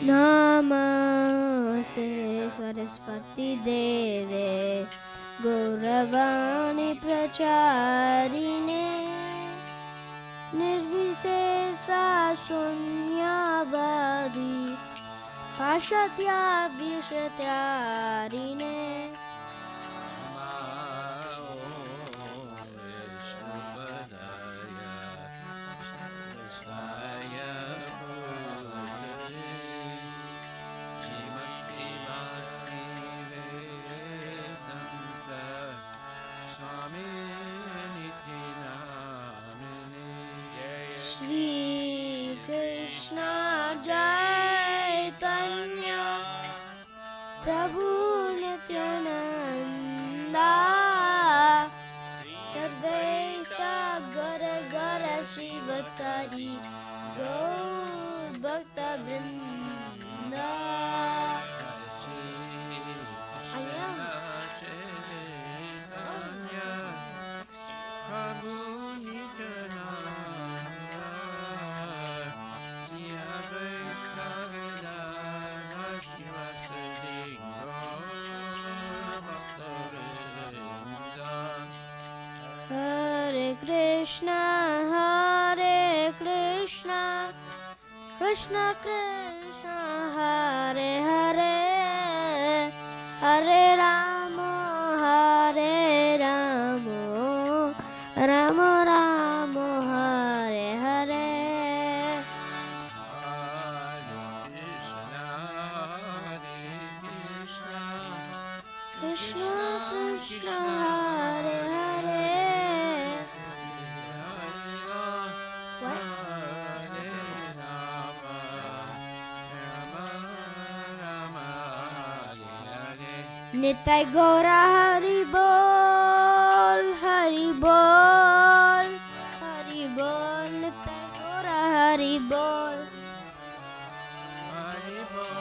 Namaste Saraswati Deve Gauravani Pracharine Nirvisesa Shunyavadi Pashatya Vishatyarine Shri Krishna Chaitanya Prabhu Nityananda Advaita Gara Gara Shivatsari Gaur Bhakta Vrinda Hare Krishna, Krishna Krishna, Hare Hare, Hare Rama, Rama Rama, Hare Hare. Hare Krishna, Nitai Gaura Hari Bol, Hari Bol, Hari Bol, Nitai Gaura Hari Bol. Hari Bol,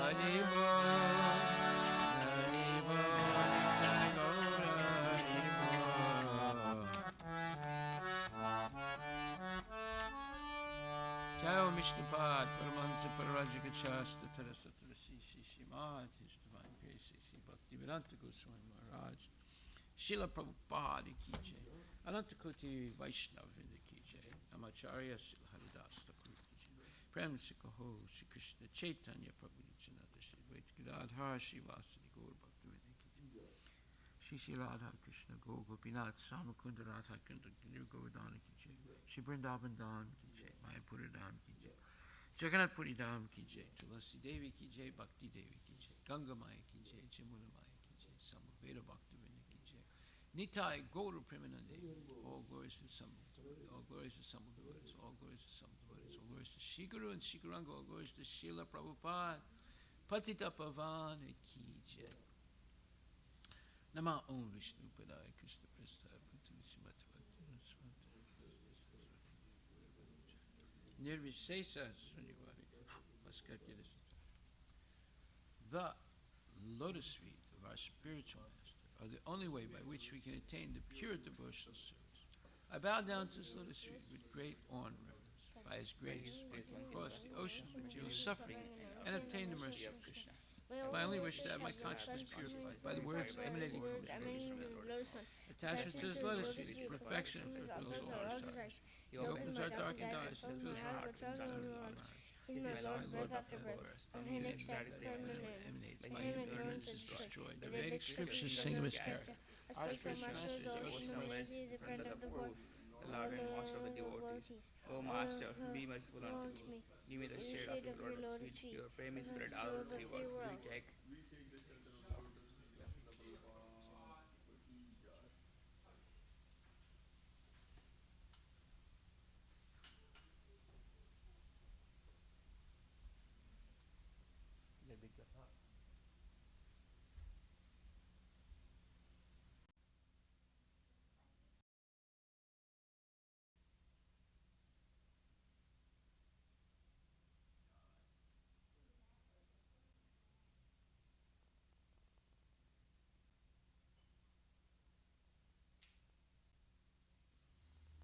Hari Bol, Hari Bol, Nitai Gaura Hari Bol. Jai Mishnupad, Paramahansa Pararajikachasta Tarasatra Shishimad, His Divine Grace, Sri Bhaktivedanta Goswami Maharaj, Srila Prabhupada Ki Jai, Ananta Koti Vaishnav Vrinda Ki Jai, Namacharya Srila Haridas Thakur Ki Jai, Prem Sikaho Shri Krishna Chaitanya Prabhu Nityananda Shri Advaita Gadadhar Shri Vasudeva Gaur Bhaktivedanta Ki Jai, Shri Shri Radha Krishna Go Gopinath Samakunda Radha Kunda Giri Govardhana Ki Jai, Shri Vrindavan Dham Ki Jai, Mayapura Dham Ki Jai, Jagannath Puri Dham Ki Jai, Tulasi Devi Ki Jai, Bhakti Devi Ki Jai, Ganga Maya Ki Jai, Jamuna Maya Ki Jai, Samaveda Bhaktivinoda Ki Jai, Nitai Gaura Premanande, all glories to some, all glories to some devotees, all glories to some devotees, all glories to Shri Guru and Shri Guranga, all glories to Srila Prabhupada, Patita Pavana Ki Jai. Nama Om Vishnu Padaya Krishna Prasthaya Bhutani Srimati Bhakti Nirvisesa Sunivadi Vaskatya. The lotus feet of our spiritual master are the only way by which we can attain the pure devotional service. I bow down to his lotus feet with great awe and reverence. By his grace, I can cross the ocean of material suffering and obtain the mercy of Krishna. I only wish to have my consciousness purified by the words emanating from his lotus feet. Attachment to his lotus feet is perfection and fulfills all our desires. He opens our darkened eyes and fills our heart with knowledge. He is my Lord after birth. From him ecstatic emanates. By him ignorance is destroyed. The Vedic scriptures sing of his character. Our spiritual master is the ocean of mercy, the friend of the poor, the Lord and master of the devotees. O Master, be merciful unto me. Give me the shade of your lotus feet. Your fame is spread all over the world. We take